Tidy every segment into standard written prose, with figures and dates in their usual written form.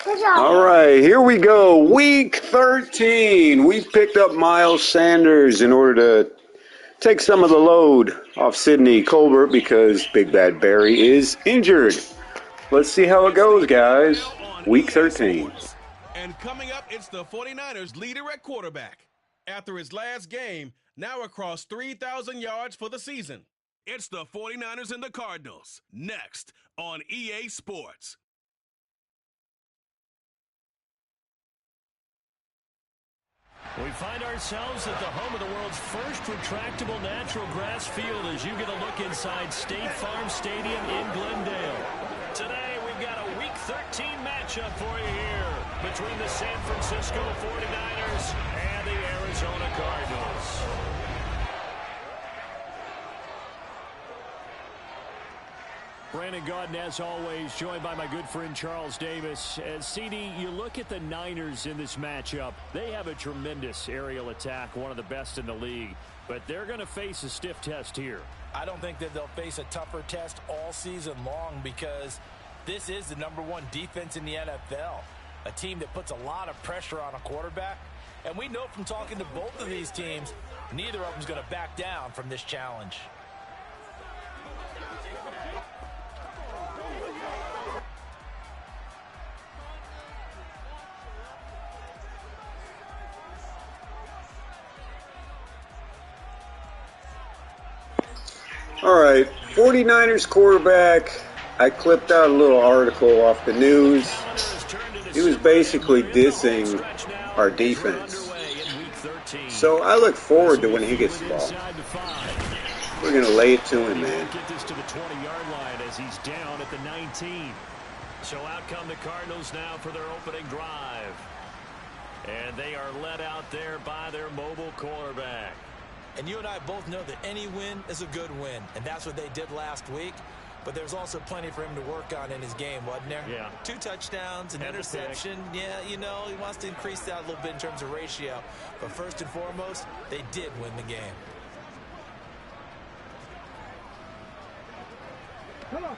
All right, here we go. Week 13. We picked up Miles Sanders in order to take some of the load off Sidney Colbert because Big Bad Barry is injured. Let's see how it goes, guys. Week 13. And coming up, it's the 49ers leader at quarterback. After his last game, now across 3,000 yards for the season. It's the 49ers and the Cardinals. Next on EA Sports. We find ourselves at the home of the world's first retractable natural grass field as you get a look inside State Farm Stadium in Glendale. Today, we've got a Week 13 matchup for you here between the San Francisco 49ers and the Arizona Cardinals. Brandon Gaudin, as always, joined by my good friend Charles Davis. CD, you look at the Niners in this matchup. They have a tremendous aerial attack, one of the best in the league. But they're going to face a stiff test here. I don't think that they'll face a tougher test all season long because this is the #1 defense in the NFL. A team that puts a lot of pressure on a quarterback. And we know from talking to both of these teams, neither of them is going to back down from this challenge. All right, 49ers quarterback. I clipped out a little article off the news. He was basically dissing our defense. So I look forward to when he gets the ball. We're going to lay it to him, man. Get this to the 20-yard line as he's down at the 19. So out come the Cardinals now for their opening drive. And they are led out there by their mobile quarterback. And you and I both know that any win is a good win, and that's what they did last week. But there's also plenty for him to work on in his game, wasn't there? Yeah. 2 touchdowns, an interception. Yeah, you know, he wants to increase that a little bit in terms of ratio. But first and foremost, they did win the game. Come on.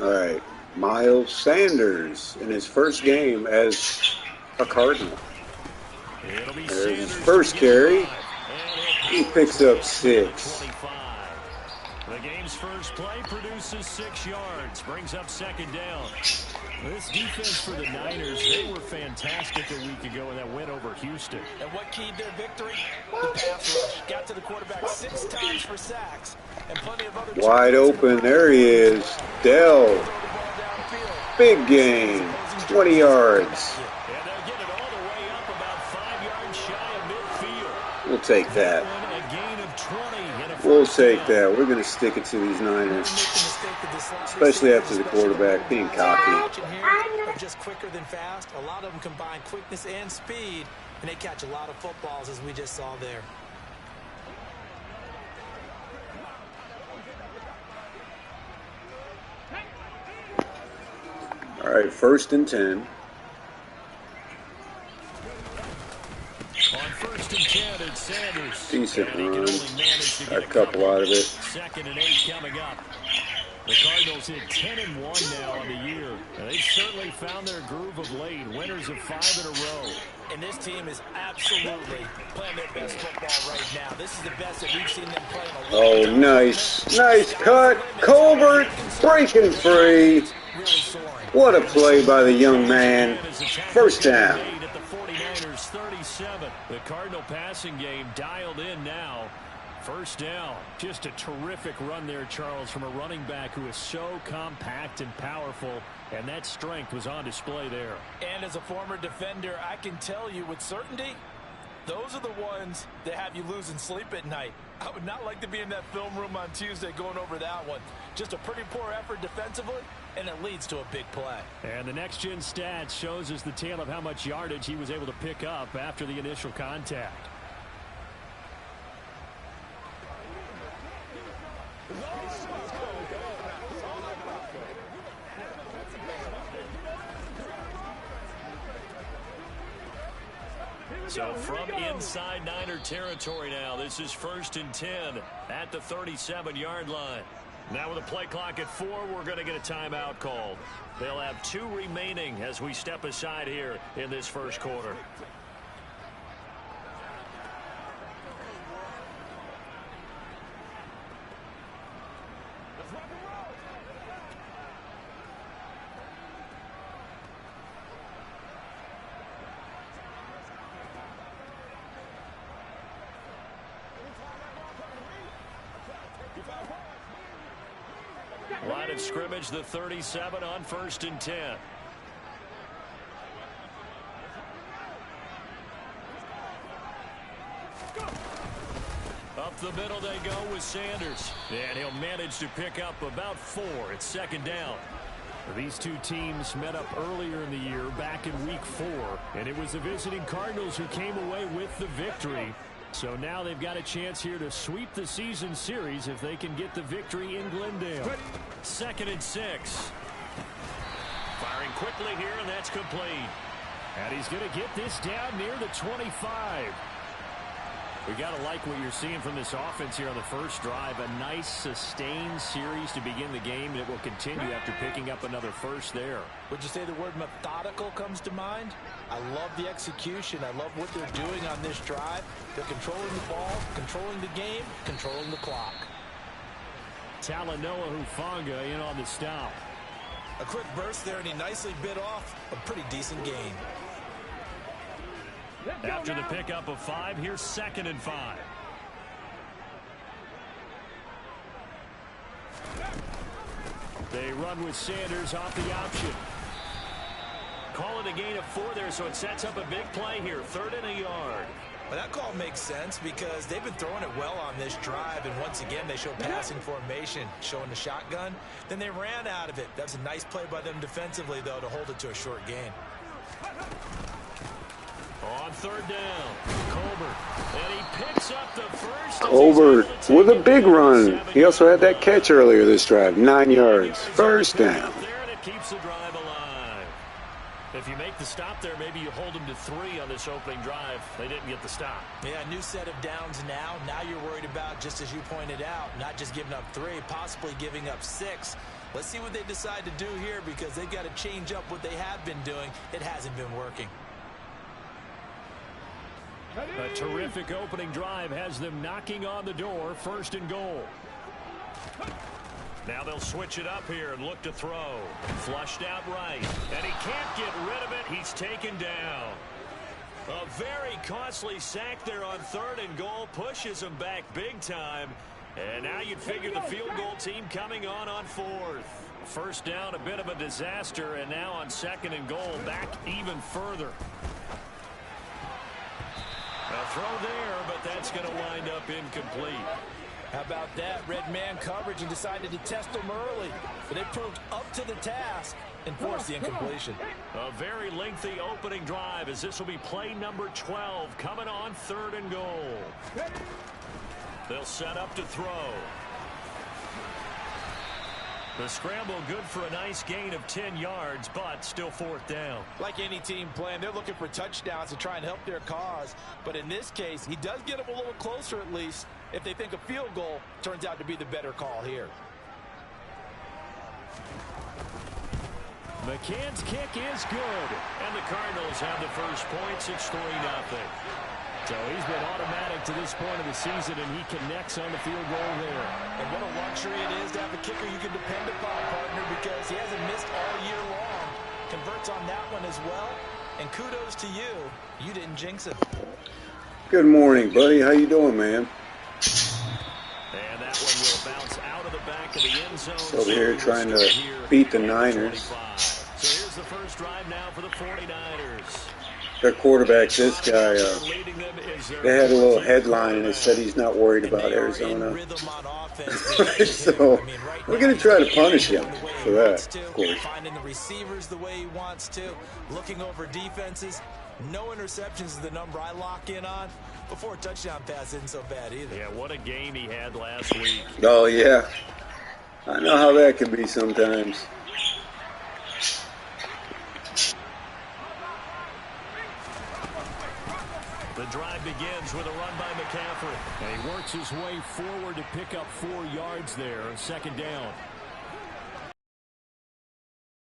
All right, Miles Sanders in his first game as a Cardinal. There's his first carry. He picks up 6. The game's first play produces 6 yards, brings up second down. This defense for the Niners, they were fantastic a week ago in that win over Houston. And what keyed their victory? The pass rush. Got to the quarterback 6 times for sacks. And plenty of other wide open. There he is. Dell. Big gain. 20 yards. We'll take that. We'll take that. We're going to stick it to these Niners, especially after the quarterback being cocky. Just quicker than fast. A lot of them combine quickness and speed, and they catch a lot of footballs, as we just saw there. All right, 1st and 10. On 1st and 10, it's Sanders. Decent run. A couple out of it. 2nd and 8 coming up. The Cardinals hit 10-1 now on the year. And they've certainly found their groove of late. Winners of 5 in a row. And this team is absolutely playing their best football right now. This is the best that we've seen them play in a long time. Oh, nice. Nice cut. Colbert breaking free. What a play by the young man. First down. 37. The Cardinal passing game dialed in now. First down. Just a terrific run there, Charles, from a running back who is so compact and powerful, and that strength was on display there. And as a former defender, I can tell you with certainty, those are the ones that have you losing sleep at night. I would not like to be in that film room on Tuesday going over that one. Just a pretty poor effort defensively, and it leads to a big play. And the next-gen stats shows us the tale of how much yardage he was able to pick up after the initial contact. So from inside Niner territory now, this is 1st and 10 at the 37-yard line. Now with a play clock at 4, we're going to get a timeout called. They'll have 2 remaining as we step aside here in this first quarter. Line of scrimmage, the 37 on 1st and 10. Up the middle they go with Sanders. And he'll manage to pick up about 4. It's 2nd down. These two teams met up earlier in the year, back in Week 4. And it was the visiting Cardinals who came away with the victory. So now they've got a chance here to sweep the season series if they can get the victory in Glendale. 2nd and 6. Firing quickly here, and that's complete. And he's going to get this down near the 25. We got to like what you're seeing from this offense here on the first drive. A nice, sustained series to begin the game, and it will continue after picking up another first there. Would you say the word methodical comes to mind? I love the execution. I love what they're doing on this drive. They're controlling the ball, controlling the game, controlling the clock. Talanoa Hufanga in on the stop. A quick burst there, and he nicely bit off a pretty decent gain. After the pickup of 5, here's 2nd and 5. They run with Sanders off the option. Call it a gain of 4 there, so it sets up a big play here. 3rd and a yard. Well, that call makes sense because they've been throwing it well on this drive, and once again they show passing formation, showing the shotgun. Then they ran out of it. That's a nice play by them defensively, though, to hold it to a short gain. On 3rd down, Colbert, and he picks up the first. Colbert with a big run. He also had that catch earlier this drive, 9 yards. 1st down. There, and it keeps the drive alive. If you make the stop there, maybe you hold them to 3 on this opening drive. They didn't get the stop. Yeah, new set of downs now. Now you're worried about, just as you pointed out, not just giving up 3, possibly giving up 6. Let's see what they decide to do here because they've got to change up what they have been doing. It hasn't been working. A terrific opening drive has them knocking on the door. 1st and goal. Now they'll switch it up here and look to throw. Flushed out right. And he can't get rid of it. He's taken down. A very costly sack there on 3rd and goal. Pushes him back big time. And now you'd figure the field goal team coming on 4th. 1st down, a bit of a disaster. And now on 2nd and goal, back even further. A throw there, but that's going to wind up incomplete. How about that? Red man coverage and decided to test them early. But they proved up to the task and forced the incompletion. A very lengthy opening drive as this will be play number 12 coming on 3rd and goal. They'll set up to throw. The scramble good for a nice gain of 10 yards, but still 4th down. Like any team playing, they're looking for touchdowns to try and help their cause. But in this case, he does get them a little closer at least if they think a field goal turns out to be the better call here. McCann's kick is good, and the Cardinals have the first points. It's 3-0. So he's been automatic to this point of the season, and he connects on the field goal there. And what a luxury it is to have a kicker you can depend upon, partner, because he hasn't missed all year long. Converts on that one as well. And kudos to you. You didn't jinx him. Good morning, buddy. How you doing, man? And that one will bounce out of the back of the end zone. Over here trying to beat the Niners. So here's the first drive now for the 49ers. Their quarterback, this guy, they had a little headline and it said he's not worried about Arizona. So we're going to try to punish him for that, of course. Finding the receivers the way he wants to, looking over defenses. No interceptions is the number I lock in on. Before a touchdown pass isn't so bad either. Yeah, what a game he had last week. Oh, yeah. I know how that can be sometimes. The drive begins with a run by McCaffrey. And he works his way forward to pick up 4 yards there. Second down.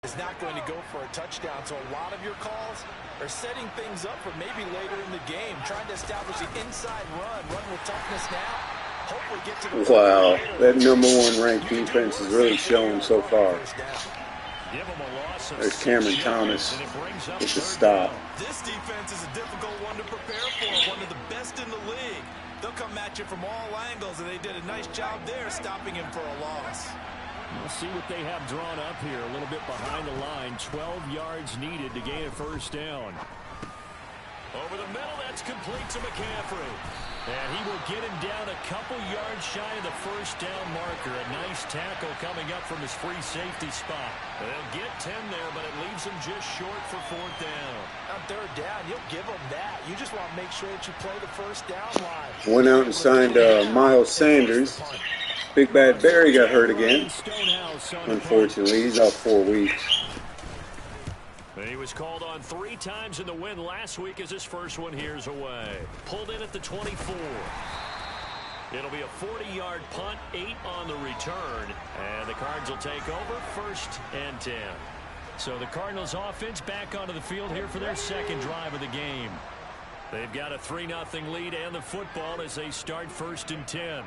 Is not going to go for a touchdown, so a lot of your calls are setting things up for maybe later in the game, trying to establish the inside run with toughness now. Hopefully get to the wow, that #1 ranked defense is really showing so far. There's Cameron Thomas with the stop. This defense is a difficult one to prepare for, one of the best in the league. They'll come at you from all angles, and they did a nice job there stopping him for a loss. We'll see what they have drawn up here. A little bit behind the line. 12 yards needed to gain a first down. Over the middle, that's complete to McCaffrey. And he will get him down a couple yards shy of the first down marker. A nice tackle coming up from his free safety spot. They'll get 10 there, but it leaves him just short for 4th down. On 3rd down, you'll give them that. You just want to make sure that you play the first down line. Went out and signed Miles Sanders. Big Bad Barry got hurt again. Unfortunately, he's out 4 weeks. He was called on 3 times in the win last week as his first one here's away. Pulled in at the 24. It'll be a 40-yard punt, 8 on the return. And the Cards will take over 1st and 10. So the Cardinals offense back onto the field here for their second drive of the game. They've got a 3-0 lead and the football as they start 1st and 10.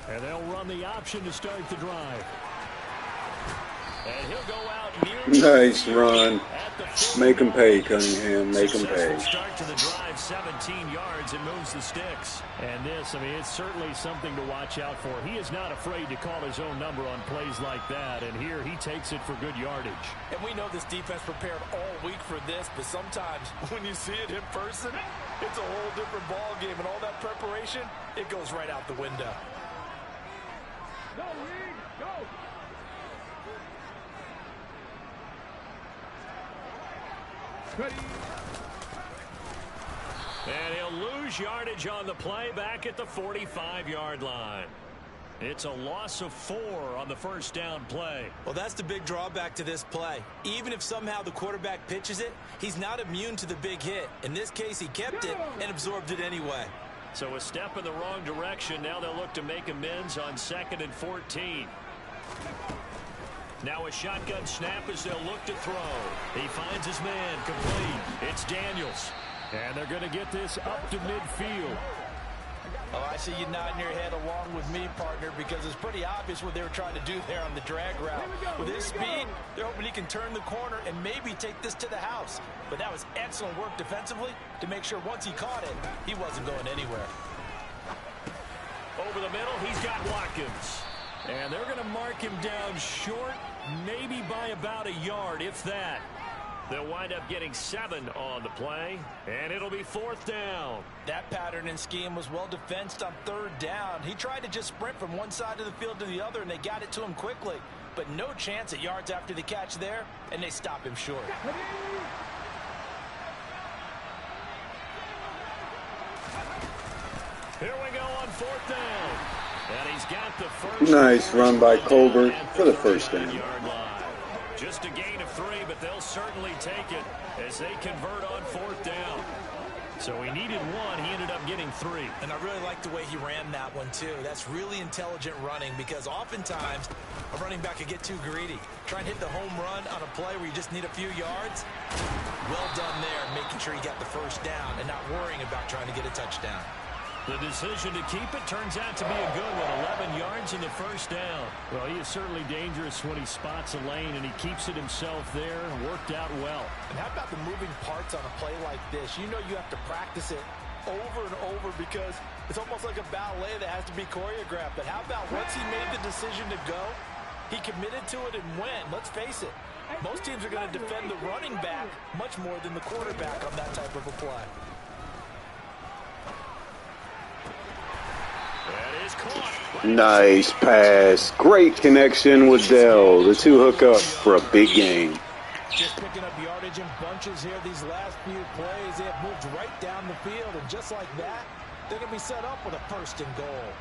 And they'll run the option to start the drive. And he'll go out near nice run. Make him pay, Cunningham. Make him pay. Start to the drive, 17 yards, and moves the sticks. And this, I mean, it's certainly something to watch out for. He is not afraid to call his own number on plays like that. And here he takes it for good yardage. And we know this defense prepared all week for this, but sometimes when you see it in person, it's a whole different ball game. And all that preparation, it goes right out the window. No, Reed, go! Ready. And he'll lose yardage on the play back at the 45-yard line. It's a loss of 4 on the first down play. Well, that's the big drawback to this play. Even if somehow the quarterback pitches it, he's not immune to the big hit. In this case, he kept it and absorbed it anyway. So a step in the wrong direction. Now they'll look to make amends on 2nd and 14. Now a shotgun snap as they'll look to throw. He finds his man complete. It's Daniels. And they're going to get this up to midfield. Oh, I see you nodding your head along with me, partner, because it's pretty obvious what they were trying to do there on the drag route. With his speed, they're hoping he can turn the corner and maybe take this to the house. But that was excellent work defensively to make sure once he caught it, he wasn't going anywhere. Over the middle, he's got Watkins. And they're going to mark him down short, maybe by about a yard, if that. They'll wind up getting 7 on the play, and it'll be 4th down. That pattern and scheme was well defensed on 3rd down. He tried to just sprint from one side of the field to the other, and they got it to him quickly. But no chance at yards after the catch there, and they stop him short. Here we go on 4th down. And he's got the first. Nice run by Colbert for the first down. Just a gain of 3, but they'll certainly take it as they convert on 4th down. So he needed 1. He ended up getting 3. And I really like the way he ran that one, too. That's really intelligent running because oftentimes a running back could get too greedy. Try and hit the home run on a play where you just need a few yards. Well done there, making sure he got the first down and not worrying about trying to get a touchdown. The decision to keep it turns out to be a good one. 11 yards in the first down. Well, he is certainly dangerous when he spots a lane, and he keeps it himself there. Worked out well. And how about the moving parts on a play like this? You know you have to practice it over and over because it's almost like a ballet that has to be choreographed. But how about once he made the decision to go, he committed to it and went. Let's face it, most teams are going to defend the running back much more than the quarterback on that type of a play. Nice pass. Great connection with Dell. The 2 hook up for a big game. Just picking up yardage in bunches here these last few plays. They have moved right down the field, and just like that, they're going to be set up with a 1st and goal.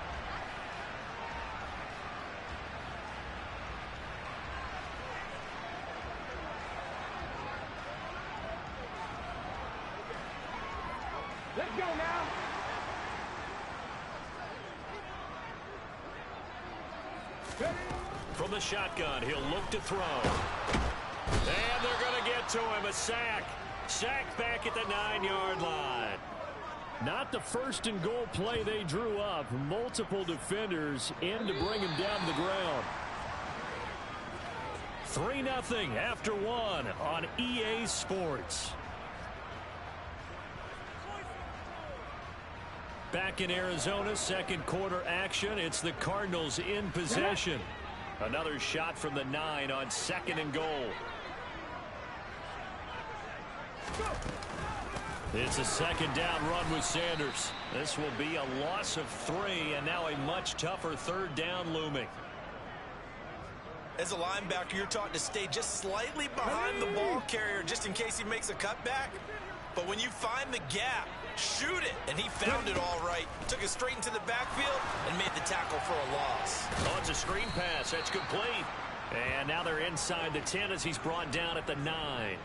Let's go now. Ready? From the shotgun, he'll look to throw. And they're going to get to him. A sack. Sacked back at the 9-yard line. Not the first and goal play they drew up. Multiple defenders in to bring him down to the ground. 3-0 after 1 on EA Sports. Back in Arizona, second quarter action. It's the Cardinals in possession. Another shot from the 9 on 2nd and goal. It's a second down run with Sanders. This will be a loss of 3, and now a much tougher 3rd down looming. As a linebacker, you're taught to stay just slightly behind the ball carrier just in case he makes a cutback. But when you find the gap, shoot it. And he found it all right. Took it straight into the backfield and made the tackle for a loss. Oh, it's a screen pass. That's complete. And now they're inside the 10 as he's brought down at the 9.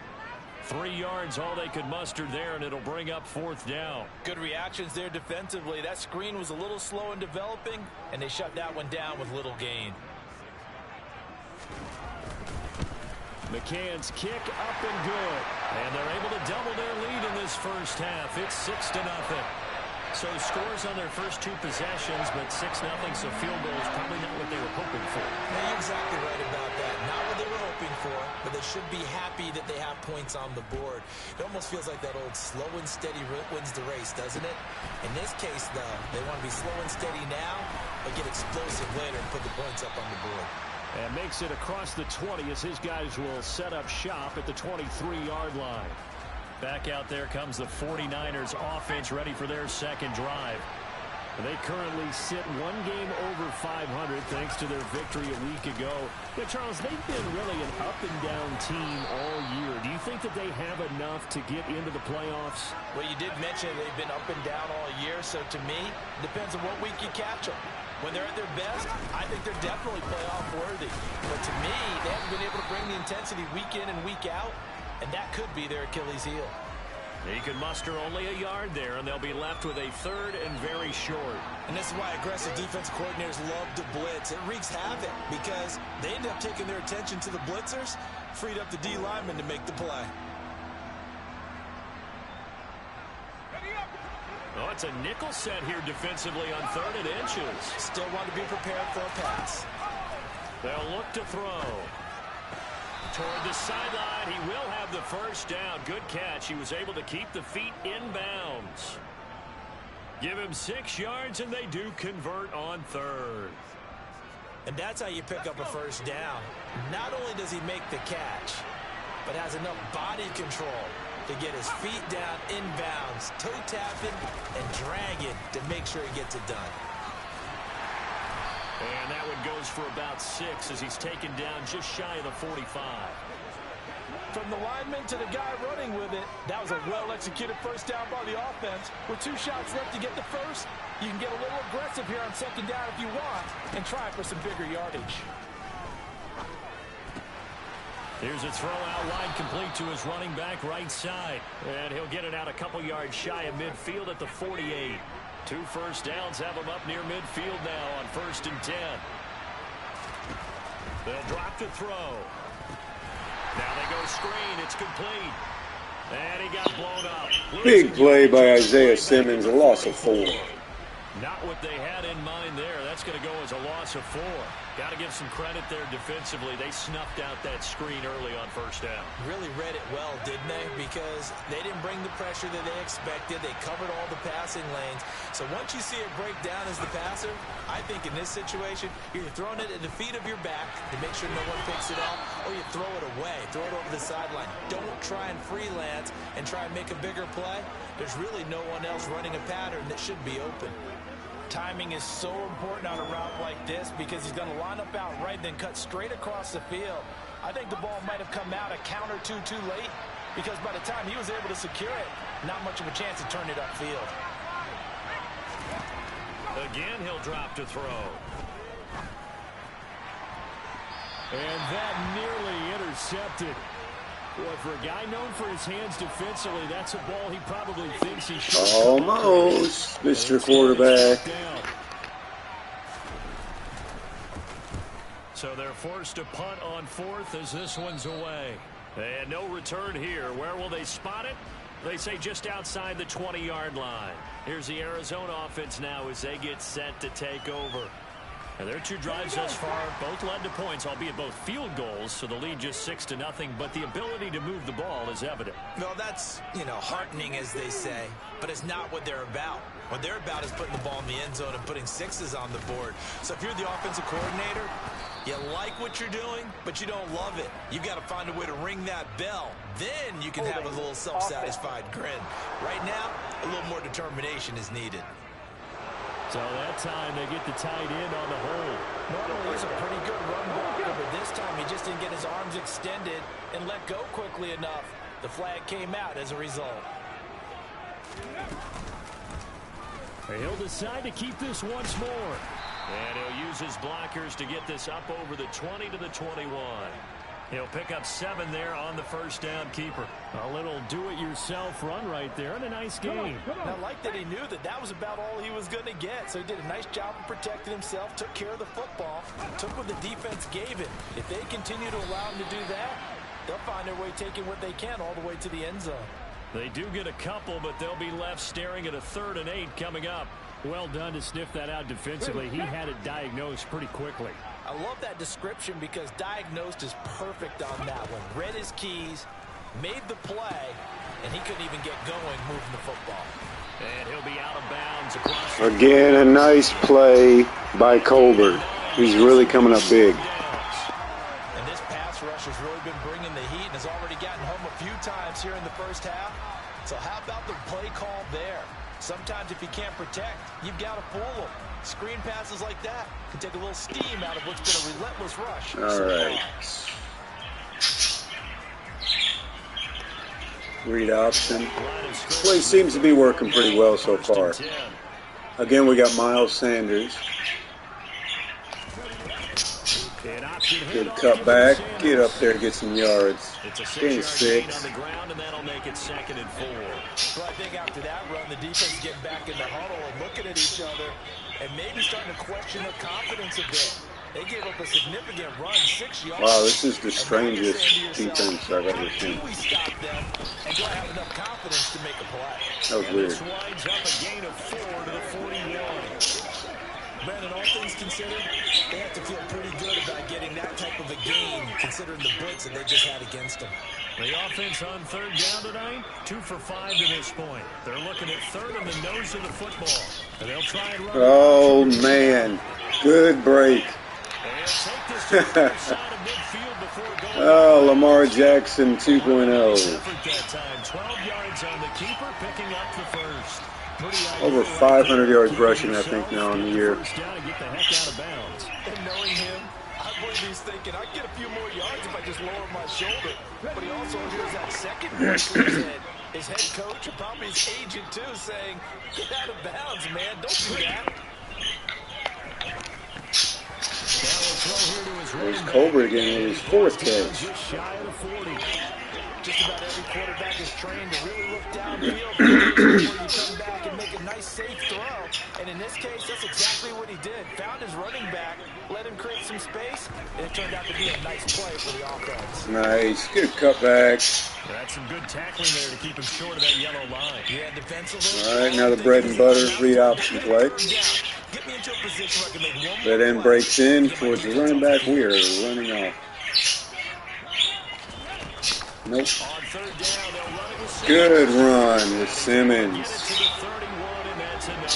3 yards, all they could muster there, and it'll bring up 4th down. Good reactions there defensively. That screen was a little slow in developing, and they shut that one down with little gain. McCann's kick up and good. And they're able to double their lead in this first half. It's 6-0. So scores on their first 2 possessions, but 6-0, so field goal is probably not what they were hoping for. Yeah, you're exactly right about that. Not what they were hoping for, but they should be happy that they have points on the board. It almost feels like that old slow and steady wins the race, doesn't it? In this case, though, they want to be slow and steady now, but get explosive later and put the points up on the board. And makes it across the 20 as his guys will set up shop at the 23-yard line. Back out there comes the 49ers offense ready for their second drive. They currently sit 1 game over 500 thanks to their victory a week ago. Yeah, Charles, they've been really an up-and-down team all year. Do you think that they have enough to get into the playoffs? Well, you did mention they've been up and down all year, so to me, it depends on what week you catch them. When they're at their best, I think they're definitely playoff worthy. But to me, they haven't been able to bring the intensity week in and week out, and that could be their Achilles heel. He can muster only a yard there, and they'll be left with a 3rd and very short. And this is why aggressive defensive coordinators love to blitz. It wreaks havoc because they end up taking their attention to the blitzers, freed up the D lineman to make the play. Oh, it's a nickel set here defensively on 3rd and inches. Still want to be prepared for a pass. They'll look to throw. Toward the sideline, he will have the first down. Good catch. He was able to keep the feet in bounds. Give him 6 yards, and they do convert on 3rd. And that's how you pick up a first down. Not only does he make the catch, but has enough body control to get his feet down in bounds, toe tapping and dragging to make sure he gets it done. And that one goes for about 6 as he's taken down just shy of the 45. From the lineman to the guy running with it, that was a well-executed first down by the offense. With 2 shots left to get the first, you can get a little aggressive here on second down if you want and try for some bigger yardage. Here's a throw out wide complete to his running back right side. And he'll get it out a couple yards shy of midfield at the 48. 2 first downs have him up near midfield now on 1st and 10. They'll drop to throw. Now they go screen. It's complete. And he got blown up. Big play by Isaiah Simmons, a loss of 4. Not what they had in mind there. That's going to go as a loss of 4. Got to give some credit there defensively. They snuffed out that screen early on first down. Really read it well, didn't they? Because they didn't bring the pressure that they expected. They covered all the passing lanes. So once you see it break down as the passer, I think in this situation, you're throwing it at the feet of your back to make sure no one picks it off, or you throw it away. Throw it over the sideline. Don't try and freelance and try and make a bigger play. There's really no one else running a pattern that should be open. Timing is so important on a route like this because he's going to line up out right, then cut straight across the field. I think the ball might have come out a count or two too late because by the time he was able to secure it, not much of a chance to turn it upfield. Again, he'll drop to throw. And that nearly intercepted. Boy, for a guy known for his hands defensively, that's a ball he probably thinks he should. Almost, Mr. Quarterback. So they're forced to punt on fourth as this one's away. And no return here. Where will they spot it? They say just outside the 20-yard line. Here's the Arizona offense now as they get set to take over. And their two drives thus far both led to points, albeit both field goals, so the lead just 6-0, but the ability to move the ball is evident. Well, that's, heartening, as they say, but it's not what they're about. What they're about is putting the ball in the end zone and putting sixes on the board. So if you're the offensive coordinator, you like what you're doing, but you don't love it. You've got to find a way to ring that bell. Then you can have a little self-satisfied grin. Right now, a little more determination is needed. So that time they get the tight end on the hold. Normally he's a pretty good run blocker, but this time he just didn't get his arms extended and let go quickly enough. The flag came out as a result. He'll decide to keep this once more. And he'll use his blockers to get this up over the 20 to the 21. He'll pick up 7 there on the first down keeper. A little do-it-yourself run right there and a nice game. I like that he knew that was about all he was going to get. So he did a nice job of protecting himself, took care of the football, took what the defense gave him. If they continue to allow him to do that, they'll find their way taking what they can all the way to the end zone. They do get a couple, but they'll be left staring at a 3rd and 8 coming up. Well done to sniff that out defensively. He had it diagnosed pretty quickly. I love that description because diagnosed is perfect on that one. Read his keys, made the play, and he couldn't even get going moving the football. And he'll be out of bounds across. Again, a nice play by Colbert. He's really coming up big. And this pass rush has really been bringing the heat and has already gotten home a few times here in the first half. So how about the play call there? Sometimes if you can't protect, you've got to fool them. Screen passes like that can take a little steam out of what's been a relentless rush. All right. Read option. Play seems to be working pretty well so far. Again, we got Miles Sanders. Good cut back. Get up there, get some yards. Gain 6. On the ground, and that'll make it 2nd and 4. Well, I think after that run, the defense getting back in the huddle and looking at each other and maybe starting to question their confidence a bit. They gave up a significant run, 6 yards. Wow, this is the strangest defense I've ever seen. We stop them, and do I have enough confidence to make a play? That was weird. This winds up a gain of 4 to the 41. Brandon, all things considered, they have to feel pretty good about getting that type of a gain, considering the blitz that they just had against them. The offense on 3rd down tonight, 2 for 5 to this point. They're looking at 3rd on the nose of the football. And they'll try and run. Oh, man. Good break. Oh, Lamar Jackson 2.0. 12 yards on the keeper, picking up the first. Over 500 yards rushing, I think, now in the year. And knowing him, I believe he's thinking, I get a few more yards if I just lower my shoulder. But he also hears that second voice in his head. His head coach and probably his agent, too, saying, get out of bounds, man. Don't do that. There's Colbert again in his 4th catch. Just shy of the 40. Just about every quarterback is trained to really look downfield before you come back and make a nice, safe throw. And in this case, that's exactly what he did. Found his running back, let him create some space, and it turned out to be a nice play for the offense. Nice. Good cutback. That's some good tackling there to keep him short of that yellow line. Yeah, defensively. All right, now the bread and butter read option play. Get me into a position where I can make one That end breaks in towards the running back. We are running off. Nope. Good run with Simmons.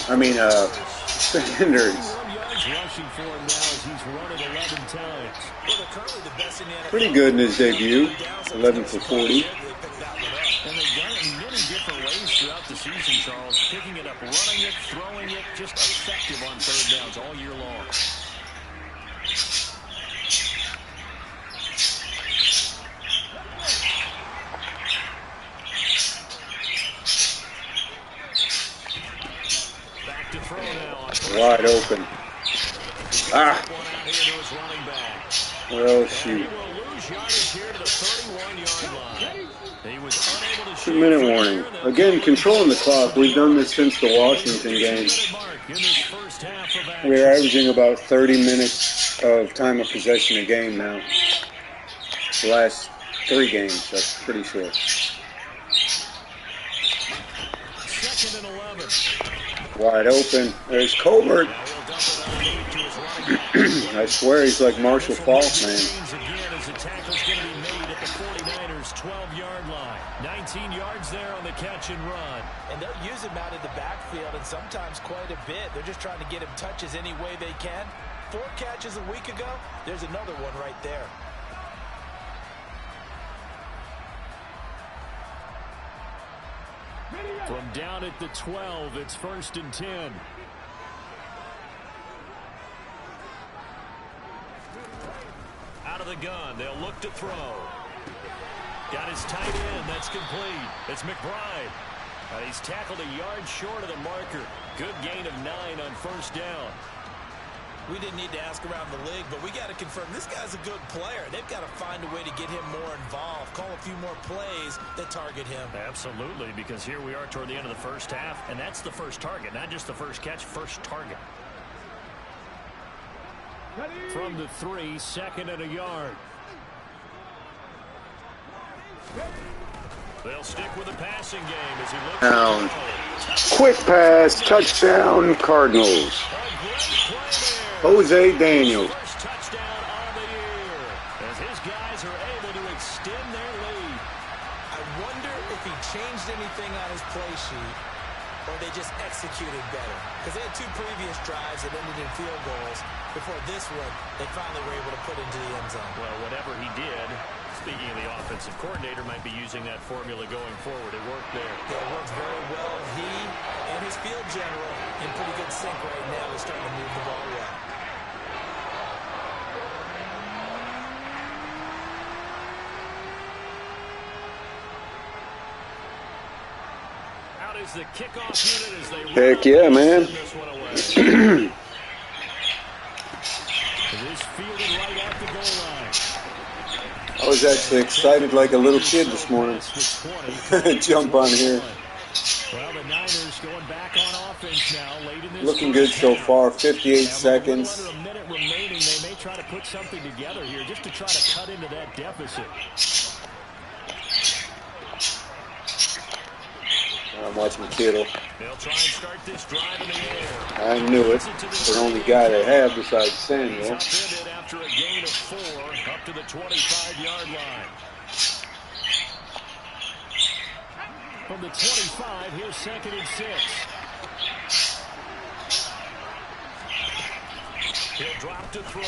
I mean, Sanders. Pretty good in his debut. 11 for 40. And they've done it in many different ways throughout the season, Charles. Picking it up, running it, throwing it, just effective on 3rd downs all year long. Back to throw now. Wide open. Ah. Well, shoot. Fresh yardage here to the 31-yard line. He was unable to 2-minute warning. Again, controlling the clock. We've done this since the Washington game. We're averaging about 30 minutes of time of possession a game now. The last 3 games, that's pretty short. Second and 11. Wide open. There's Colbert. I swear he's like Marshall Faulk, man. Again, as the tackle's going to be made at the 49ers' 12-yard line. 19 yards there on the catch and run. And they'll use him out in the backfield, and sometimes quite a bit. They're just trying to get him touches any way they can. 4 catches a week ago. There's another one right there. From down at the 12, it's 1st and 10. Out of the gun, they'll look to throw. Got his tight end, that's complete. It's McBride. He's tackled a yard short of the marker. Good gain of 9 on 1st down. We didn't need to ask around the league, but we got to confirm this guy's a good player. They've got to find a way to get him more involved, call a few more plays that target him. Absolutely, because here we are toward the end of the first half, and that's the first target, not just the first catch, first target. From the 3, 2nd and a yard. They'll stick with the passing game as he looks Down. Quick pass, touchdown, Cardinals. Jose Daniels. First touchdown on the year as his guys are able to extend their lead. I wonder if he changed anything on his play sheet or they just executed better. Because they had 2 previous drives that ended in field goals. Before this one, they finally were able to put into the end zone. Well, whatever he did, speaking of the offensive coordinator, might be using that formula going forward. It worked there. Yeah, it works very well. He and his field general in pretty good sync right now. They're starting to move the ball well. Out is the kickoff unit as they Heck yeah, man. this one away. It is fielded right at the goal line. I was actually excited like a little kid this morning. Jump on here. Well, the Niners going back on offense now late in this Looking good so far. 58 Under seconds. a minute remaining, they may try to put something together here just to try to cut into that deficit. I'm watching Kittle. They'll try and start this drive in the air. I knew it. It's the only guy they have besides Samuel. He's upended after a gain of 4 up to the 25-yard line. From the 25, here's 2nd and 6. He'll drop to throw.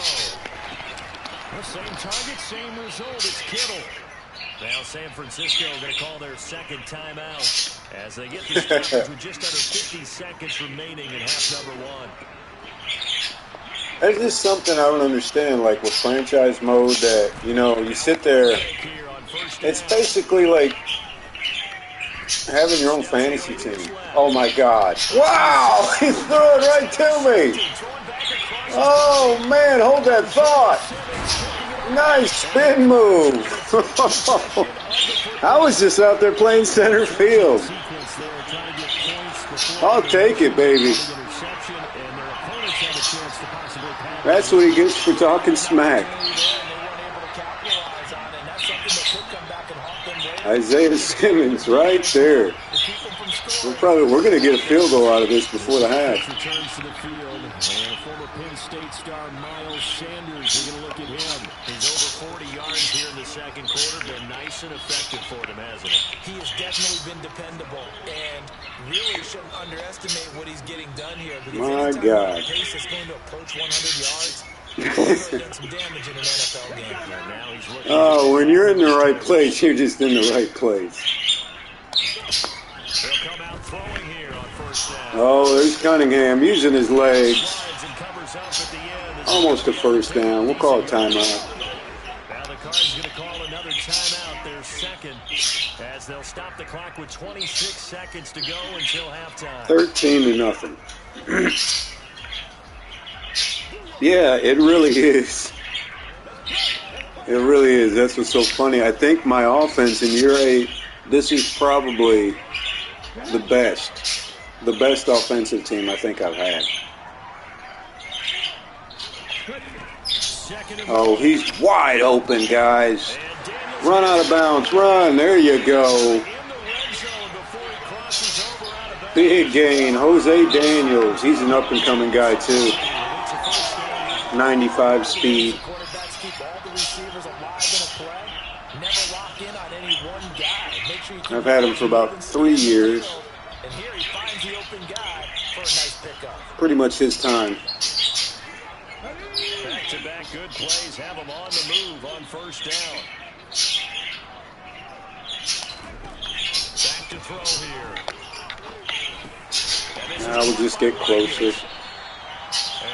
The same target, same result. It's Kittle. Now San Francisco going to call their second timeout as they get the stoppage with just under 50 seconds remaining in half number 1. There's just something I don't understand, like with franchise mode that, you know, you sit there, it's basically like having your own fantasy team. Oh my God. Wow! He threw it right to me! Oh man, hold that thought! Nice spin move! I was just out there playing center field. I'll take it, baby. That's what he gets for talking smack. Isaiah Simmons right there. We're going to get a field goal out of this before the half. Returns to the field, and former Penn State star Miles Sanders. We're going to look at him. He's over 40 yards here in the second quarter. Been nice and effective for them, hasn't he? He has definitely been dependable, and really shouldn't underestimate what he's getting done here. Because My anytime God. the pace is going to approach 100 yards, he's really done some damage in an NFL game. And now he's looking Oh, when you're in the right place, you're just in the right place. They'll come out throwing here on 1st down. Oh, there's Cunningham using his legs. Slides and covers up at the end. Almost a first down. We'll call it timeout. Now the Cards going to call another timeout, their second, as they'll stop the clock with 26 seconds to go until halftime. 13-0. Yeah, it really is. It really is. That's what's so funny. I think my offense in year 8, this is probably the best offensive team I think I've had. Oh, he's wide open, guys. Run out of bounds. Run. There you go. Big gain. Jose Daniels. He's an up-and-coming guy, too. 95 speed. I've had him for about 3 years. Pretty much his time. Back-to-back good plays have him on the move on first down. Back to throw here. Now we'll just get closer. And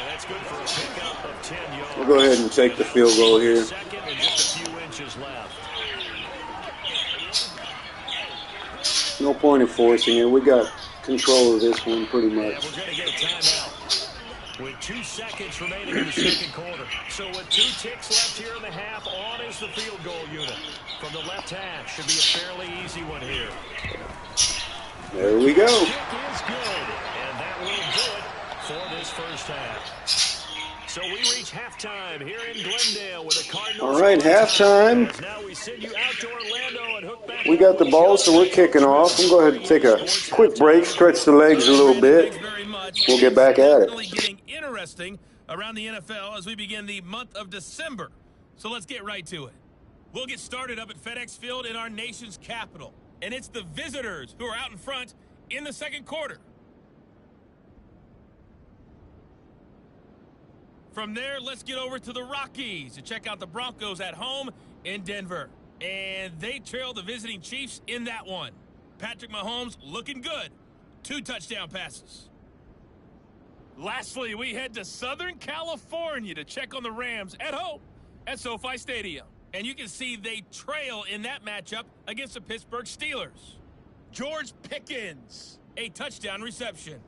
that's good for a pickup of 10 yards. We'll go ahead and take the field goal here. Second and just a few inches left. No point in forcing it. We got control of this one pretty much. Yeah, we're going to get a timeout with 2 seconds remaining in the second quarter. So with 2 ticks left here in the half, on is the field goal unit from the left hash. Should be a fairly easy one here. There we go. Kick is good, and that will do it for this first half. So we reach halftime here in Glendale with the Cardinals. All right, halftime. Now we send you out to Orlando and hook back. We got the ball, so we're kicking off. We'll go ahead and take a quick break, stretch the legs a little bit. We'll get back at it. Getting interesting around the NFL as we begin the month of December. So let's get right to it. We'll get started up at FedEx Field in our nation's capital. And it's the visitors who are out in front in the second quarter. From there, let's get over to the Rockies to check out the Broncos at home in Denver. And they trail the visiting Chiefs in that one. Patrick Mahomes looking good. 2 touchdown passes. Lastly, we head to Southern California to check on the Rams at home at SoFi Stadium. And you can see they trail in that matchup against the Pittsburgh Steelers. George Pickens, a touchdown reception.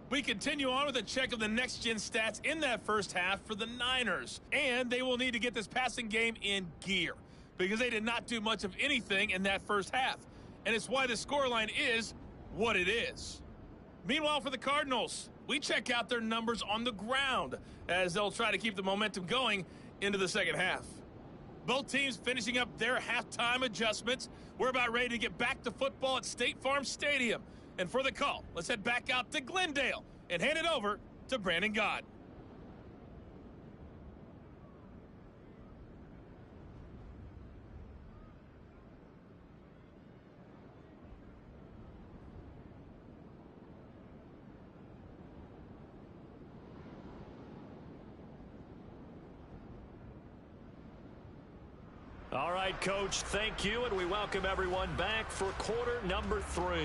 We continue on with a check of the next-gen stats in that first half for the Niners. And they will need to get this passing game in gear because they did not do much of anything in that first half. And it's why the scoreline is what it is. Meanwhile, for the Cardinals, we check out their numbers on the ground as they'll try to keep the momentum going into the second half. Both teams finishing up their halftime adjustments. We're about ready to get back to football at State Farm Stadium. And for the call, let's head back out to Glendale and hand it over to Brandon Gott. All right, Coach, thank you, and we welcome everyone back for quarter number 3.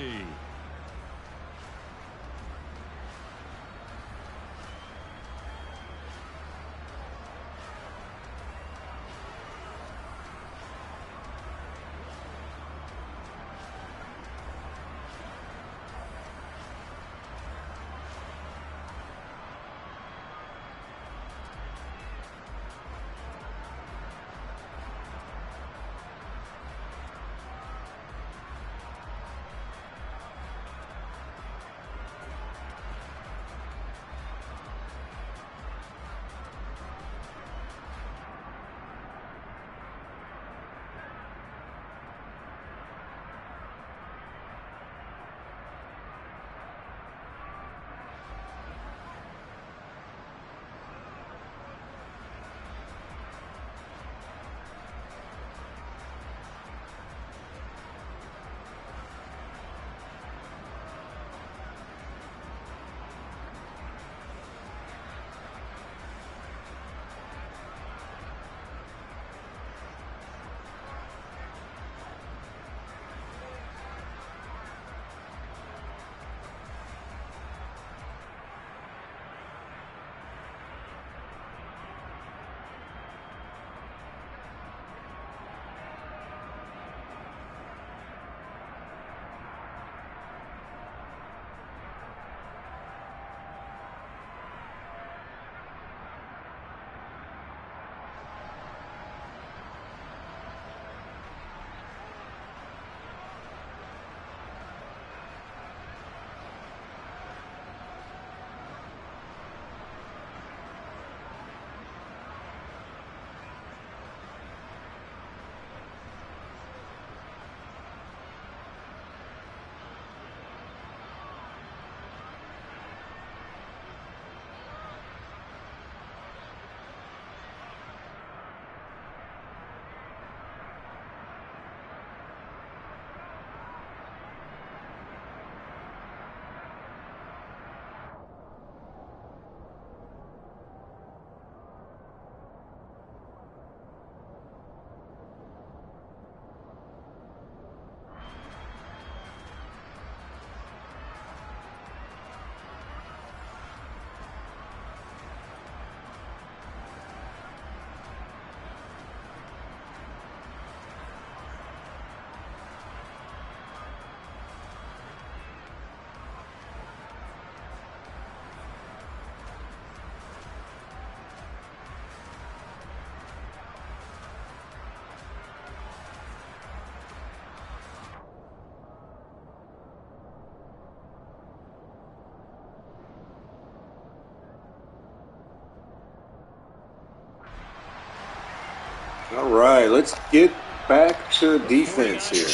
All right, let's get back to defense here.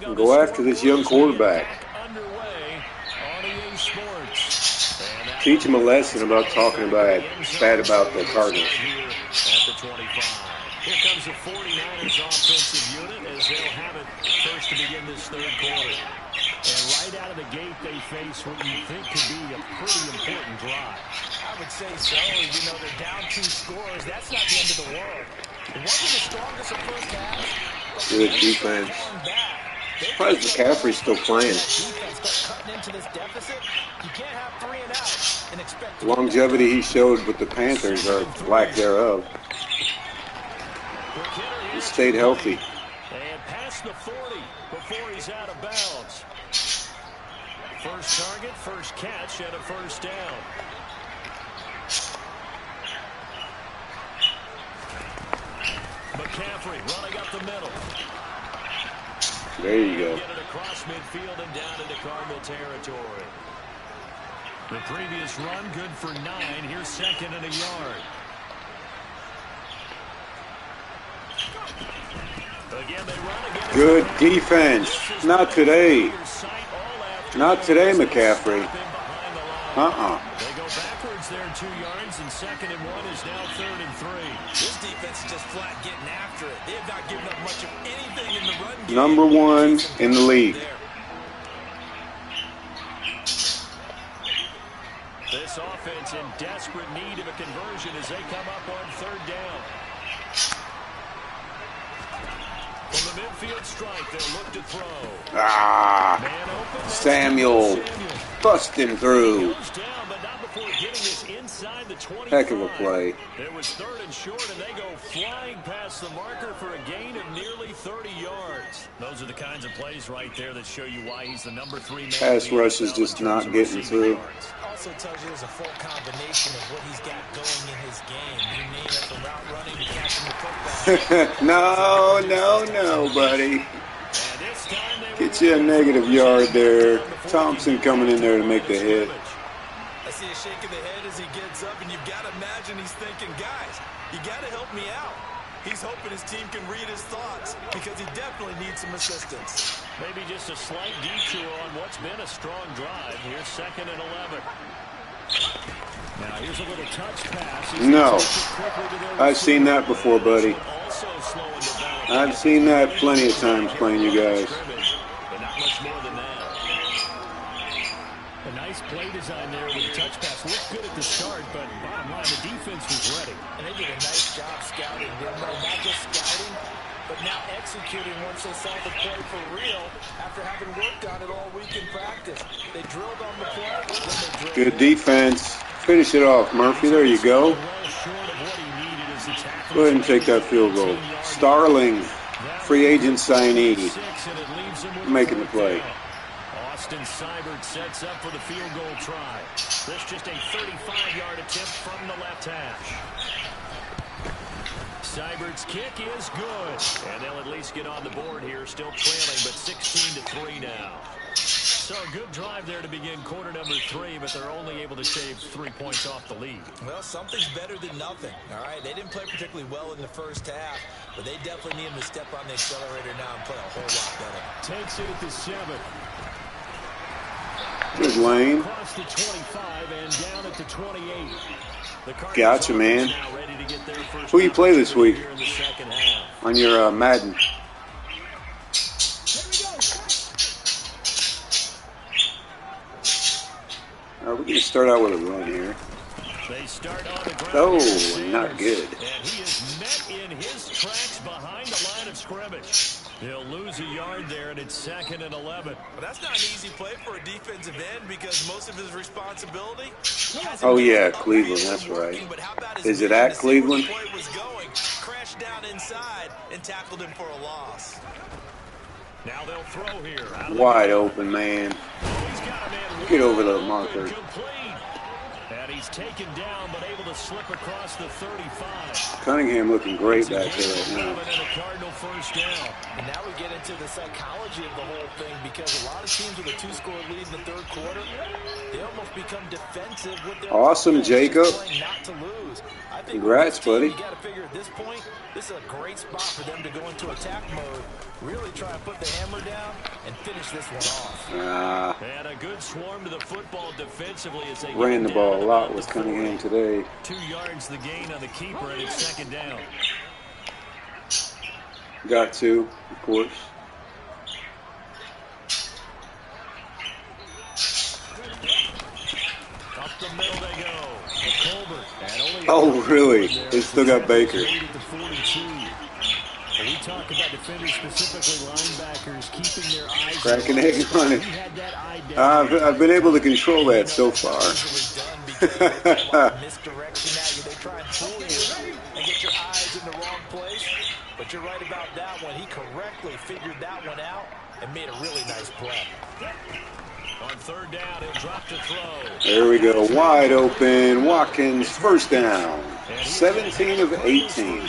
And go after this young quarterback. Teach him a lesson about talking bad about the Cardinals. Here comes the 49ers offensive unit as they'll have it first to begin this third quarter. And right out of the gate, they face what you think could be a pretty important drive. I would say so. You know, they're down 2 scores. That's not the end of the world. It wasn't the strongest of first halves. Good defense. Surprised McCaffrey's still playing. The longevity he showed with the Panthers, or lack thereof. He stayed healthy. And past the 40 before he's out of bounds. First target, first catch, and a first down. McCaffrey running up the middle. There you go. Get it across midfield and down into Cardinal territory. The previous run good for 9. Here's second and a yard. Again, they run again. Good defense. Not today. Not today, McCaffrey. They go backwards there 2 yards, and second and 1 is now third and 3. This defense is just flat getting after it. They have not given up much of anything in the run game. Number 1 in the league. This offense in desperate need of a conversion as they come up on third down. From the midfield strike, they'll look to throw. Samuel busting through. Goes down, but not before getting this inside the 25. Heck of a play. It was third and short, and they go flying past the marker for a gain of nearly 30 yards. Those are the kinds of plays right there that show you why he's the number 3 man. Pass rush is just not getting through. Also tells you there's a full combination of what he's got going in his game. You name it, from route running to catching the football. No, buddy. Get you a negative yard there. Thompson coming in there to make the hit. I see a shake of the head as he gets up, and you've got to imagine he's thinking, guys, you got to help me out. He's hoping his team can read his thoughts because he definitely needs some assistance. Maybe just a slight detour on what's been a strong drive. Here's second and 11. Now here's a little touch pass. No. I've seen that before, buddy. I've seen that plenty of times playing you guys. But not much more than that. A nice play design there with the touch pass. Looked good at the start, but bottom line, the defense was ready. And they did a nice job scouting, didn't they? Not just scouting, but now executing once they saw the play for real after having worked on it all week in practice. They drilled on the play, then they drilled. Good defense. Finish it off, Murphy. There you go. Go ahead and take that field goal. Starling, free agent signee, making the play. Austin Seibert sets up for the field goal try. This just a 35-yard attempt from the left hash. Seibert's kick is good. And they'll at least get on the board here. Still trailing, but 16-3 now. So a good drive there to begin quarter number 3, but they're only able to shave 3 points off the lead. Well, something's better than nothing. All right, they didn't play particularly well in the first half, but they definitely need him to step on the accelerator now and play a whole lot better. Takes it at the 7. Good lane. Across the 25 and down at the 28. Gotcha, man. Who you play this week on your Madden? We're going to start out with a run here. Oh, not good. And he is met in his tracks behind the line of scrimmage. They'll lose a yard there, and it's second and 11. Well, that's not an easy play for a defensive end because most of his responsibility. Oh, yeah, Cleveland, that's right. Is it at Cleveland? Crashed down inside and tackled him for a loss. Now they'll throw here. Wide open, man. Get over the marker. And he he's taken down, but able to slip across the 35. Cunningham looking great back there right now. And a Cardinal first down. And now we get into the psychology of the whole thing, because a lot of teams with a 2-score lead in the third quarter, they almost become defensive with their Awesome, Jacob. not to lose. I think Congrats, team, buddy. You got to figure at this point, this is a great spot for them to go into attack mode, really try and put the hammer down and finish this one off. And a good swarm to the football defensively as they Ran the ball a lot with Cunningham today. 2 yards the gain on the keeper, and it's second down. Got to, of course. Up the middle they go. Colbert. Oh, really? They still got Baker. We talk about defenders, specifically linebackers, keeping their eyes Cracking egg on it. I've been able to control that so far. Misdirection at you. They try and fool you and get your eyes in the wrong place. But you're right about that one. He correctly figured that one out and made a really nice play. On third down, he'll drop to throw. There we go. Wide open. Watkins, first down. 17 of 18.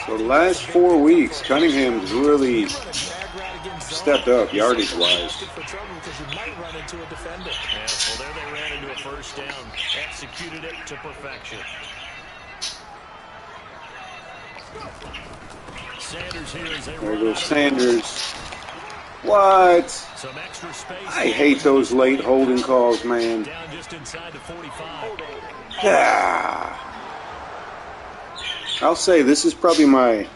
So the last 4 weeks, Cunningham's really stepped up yardage-wise. Yeah, well, there they ran into a first down. Executed it to perfection. Sanders here as they There goes Sanders. What? Some extra space. I hate those late holding calls, man. Down just inside the 45. Yeah. I'll say this is probably my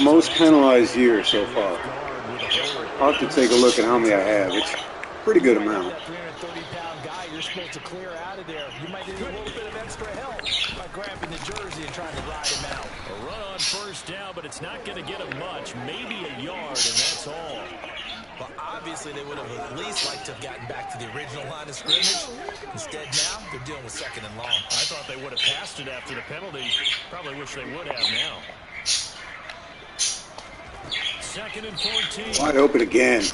most penalized year so far. I'll have to take a look at how many I have. It's a pretty good amount. That 330-pound guy you're supposed to clear out of there. You might need a little bit of extra help by grabbing the jersey and trying to ride him out. A run on first down, but it's not going to get him much. Maybe a yard, and that's all. Well, obviously they would have at least liked to have gotten back to the original line of scrimmage. Instead now, they're dealing with second and long. I thought they would have passed it after the penalty. Probably wish they would have now. Second and 14. Wide open again.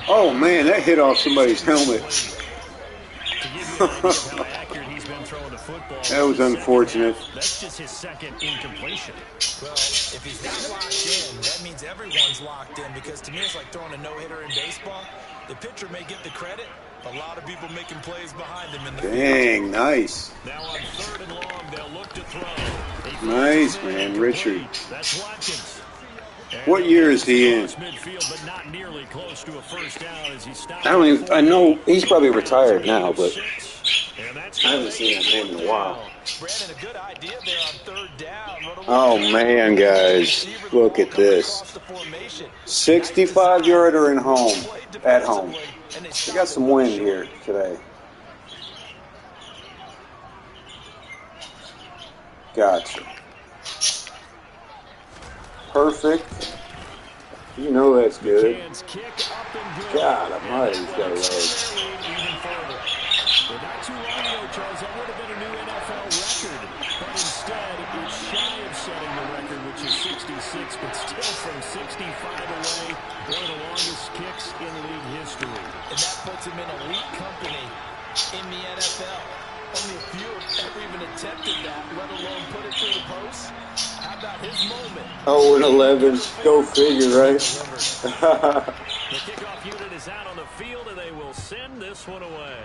Oh, man, that hit off somebody's helmet. To give you an idea of how accurate he's been throwing the football. That was unfortunate. That's just his second incompletion. Well, if he's not locked in, that means everyone's locked in, because to me it's like throwing a no-hitter in baseball. The pitcher may get the credit, a lot of people making plays behind him in the Dang, nice. Now on third and long, they'll look to throw. Nice, man, Richard. That's Watkins. What year is he in? Midfield, but not nearly close to a first down as he stopped. I know he's probably retired now, but And that's I haven't seen that name in a while. Brandon, a good idea there on third down. Oh, man, guys, look at this. 65-yarder at home. They got some wind here today. Gotcha. Perfect. You know that's good. God almighty, he's got a leg. But not too long ago, Charles, that would have been a new NFL record. But instead, it's shy of setting the record, which is 66, but still from 65 away, one of the longest kicks in league history. And that puts him in elite company in the NFL. Only a few have ever even attempted that, let alone put it through the post. How about his moment? 0-11, go figure, right? The kickoff unit is out on the field, and they will send this one away.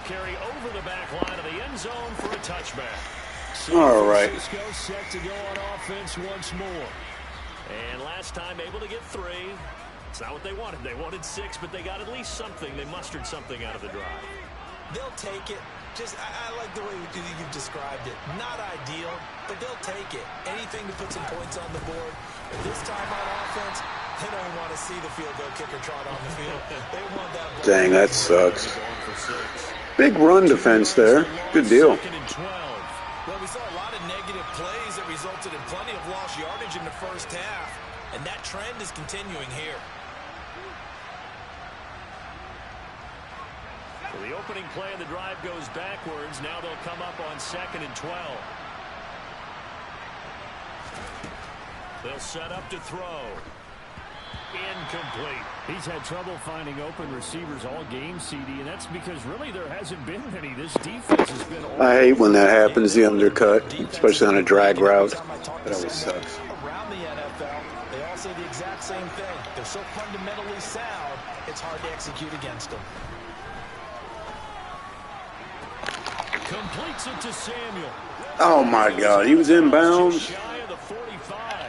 They'll carry over the back line of the end zone for a touchback. All right. Francisco set to go on offense once more. And last time able to get 3. It's not what they wanted. They wanted 6, but they got at least something. They mustered something out of the drive. They'll take it. I like the way you've described it. Not ideal, but they'll take it. Anything to put some points on the board. But this time on offense, they don't want to see the field goal kicker trot on the field. They want that ball. Dang, that sucks. Big run defense there. Good deal. Well, we saw a lot of negative plays that resulted in plenty of lost yardage in the first half. And that trend is continuing here. Well, the opening play of the drive goes backwards. Now they'll come up on 2nd and 12. They'll set up to throw. Incomplete. He's had trouble finding open receivers all game, CD, and that's because really there hasn't been many. This defense has been all I hate when that happens, the undercut, especially on a drag route. That always sucks. Around the NFL, they all say the exact same thing. They're so fundamentally sound, it's hard to execute against them. Completes it to Samuel. Oh my God, he was inbounds. Shy of the 45.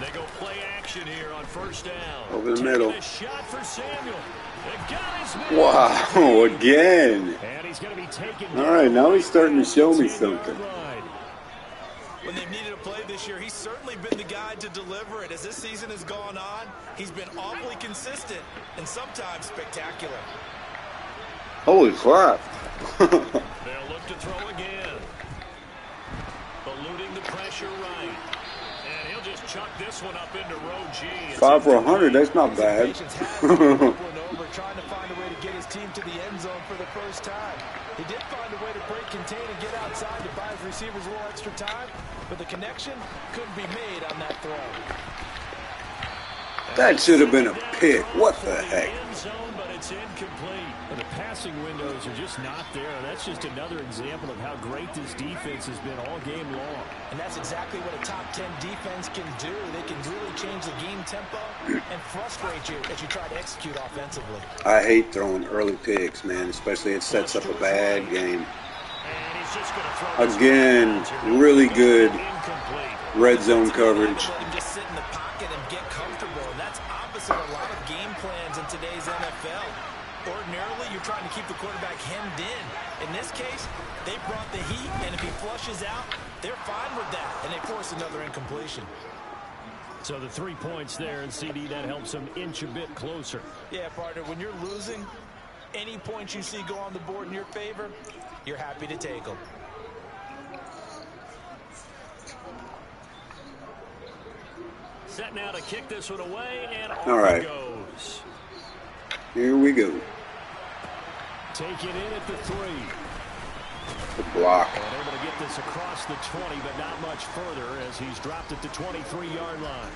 They go play action here on first down. Over the middle. A shot for Samuel. The guy's Wow, again. And he's going to be taken. All right, now he's starting to show me something. When they've needed a play this year, he's certainly been the guy to deliver it. As this season has gone on, he's been awfully consistent and sometimes spectacular. Holy crap. They'll look to throw again. Eluding the pressure right. And he'll just chuck this one up into row G. 5 for 100, that's not bad. Trying to find a way to get his team to the end zone for the first time. He did find a way to break contain and get outside to buy his receivers a little extra time, but the connection couldn't be made on that throw. That should have been a pick. What the heck? End zone, but it's incomplete. And the passing windows are just not there. That's just another example of how great this defense has been all game long. And that's exactly what a top 10 defense can do. They can really change the game tempo and frustrate you as you try to execute offensively. I hate throwing early picks, man, especially it sets up a bad game. And he's just going to throw Again, really good red zone coverage. Let him just sit in the pocket and get comfortable. And that's opposite a lot of game plans in today's NFL. Ordinarily, you're trying to keep the quarterback hemmed in. In this case, they brought the heat, and if he flushes out, they're fine with that, and they force another incompletion. So the 3 points there, and CD, that helps them inch a bit closer. Yeah, partner, when you're losing, any points you see go on the board in your favor, you're happy to take them. Set now to kick this one away, and All right. it goes. Here we go. Take it in at the 3. The block. And able to get this across the 20, but not much further as he's dropped at the 23-yard line.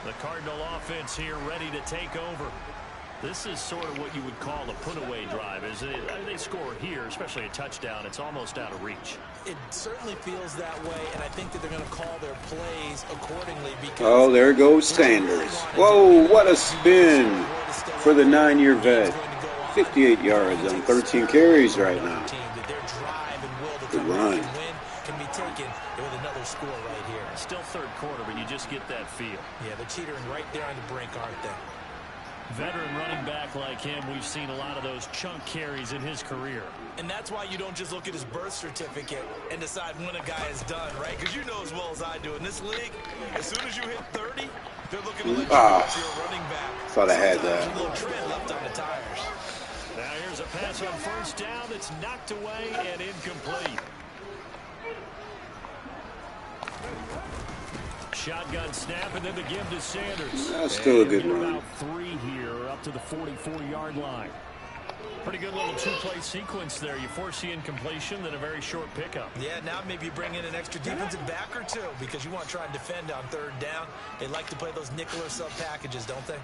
The Cardinal offense here ready to take over. This is sort of what you would call a put-away drive, isn't it? I mean, they score here, especially a touchdown. It's almost out of reach. It certainly feels that way, and I think that they're going to call their plays accordingly. Because Oh, there goes Sanders. Whoa, what a spin for the 9-year vet. 58 yards on 13 carries right now. Good run. Can be taken with another score right here. Still third quarter, but you just get that feel. Yeah, they're teetering right there on the brink, aren't they? Veteran running back like him, we've seen a lot of those chunk carries in his career. And that's why you don't just look at his birth certificate and decide when a guy is done, right? Because you know as well as I do, in this league, as soon as you hit 30, they're looking to let you know if you're a running back. Thought I had that. Sometimes a little tread left on the tires. Now here's a pass on first down that's knocked away and incomplete. Shotgun snap, and then the give to Sanders. That's still a good run. About 3 here up to the 44-yard line. Pretty good little two-play sequence there. You force the incompletion, then a very short pickup. Yeah, now maybe you bring in an extra defensive back or two because you want to try and defend on third down. They like to play those nickel or sub packages, don't they?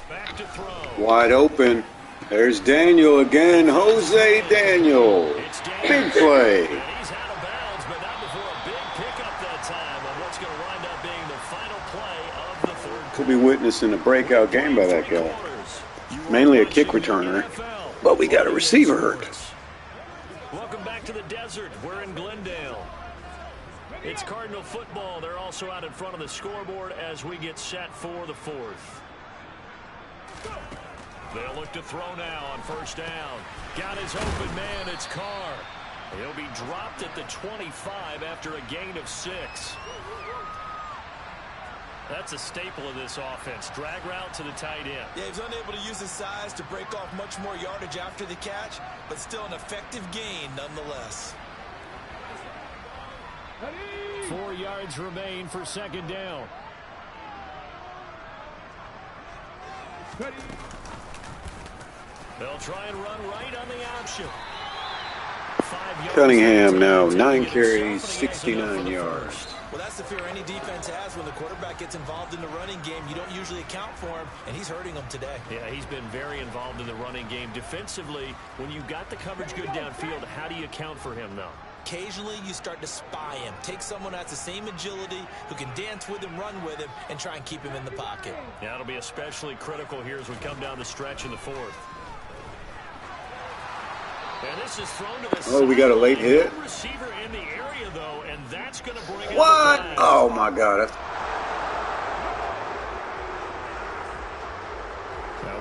Back to throw. Wide open. There's Daniel again. Jose Daniel. Big play. And he's out of bounds, but not before a big pickup that time on what's going to wind up being the final play Could be witnessing a breakout game by that guy. Mainly a kick returner, but we got a receiver hurt. Welcome back to the desert. We're in Glendale. It's Cardinal football. They're also out in front of the scoreboard as we get set for the fourth. They'll look to throw now on first down. Got his open man. It's Carr. He'll be dropped at the 25 after a gain of 6. That's a staple of this offense. Drag route to the tight end. Yeah, he's unable to use his size to break off much more yardage after the catch, but still an effective gain nonetheless. 4 yards remain for second down. They'll try and run right on the option. Cunningham now 9 carries, 69 yards. Well, that's the fear any defense has when the quarterback gets involved in the running game. You don't usually account for him, and he's hurting them today. Yeah, he's been very involved in the running game. Defensively, when you've got the coverage good downfield, how do you account for him, though? Occasionally, you start to spy him. Take someone who has the same agility, who can dance with him, run with him, and try and keep him in the pocket. Yeah, it'll be especially critical here as we come down the stretch in the fourth. And this is thrown to the side. We got a late hit. Receiver in the area, though, and that's going to bring it. What? Oh, my God.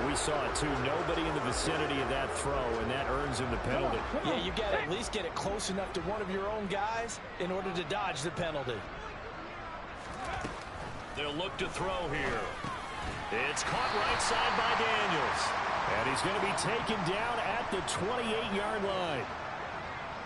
We saw it, too. Nobody in the vicinity of that throw, and that earns him the penalty. Yeah, you got to at least get it close enough to one of your own guys in order to dodge the penalty. They'll look to throw here. It's caught right side by Daniels. And he's going to be taken down at the 28-yard line.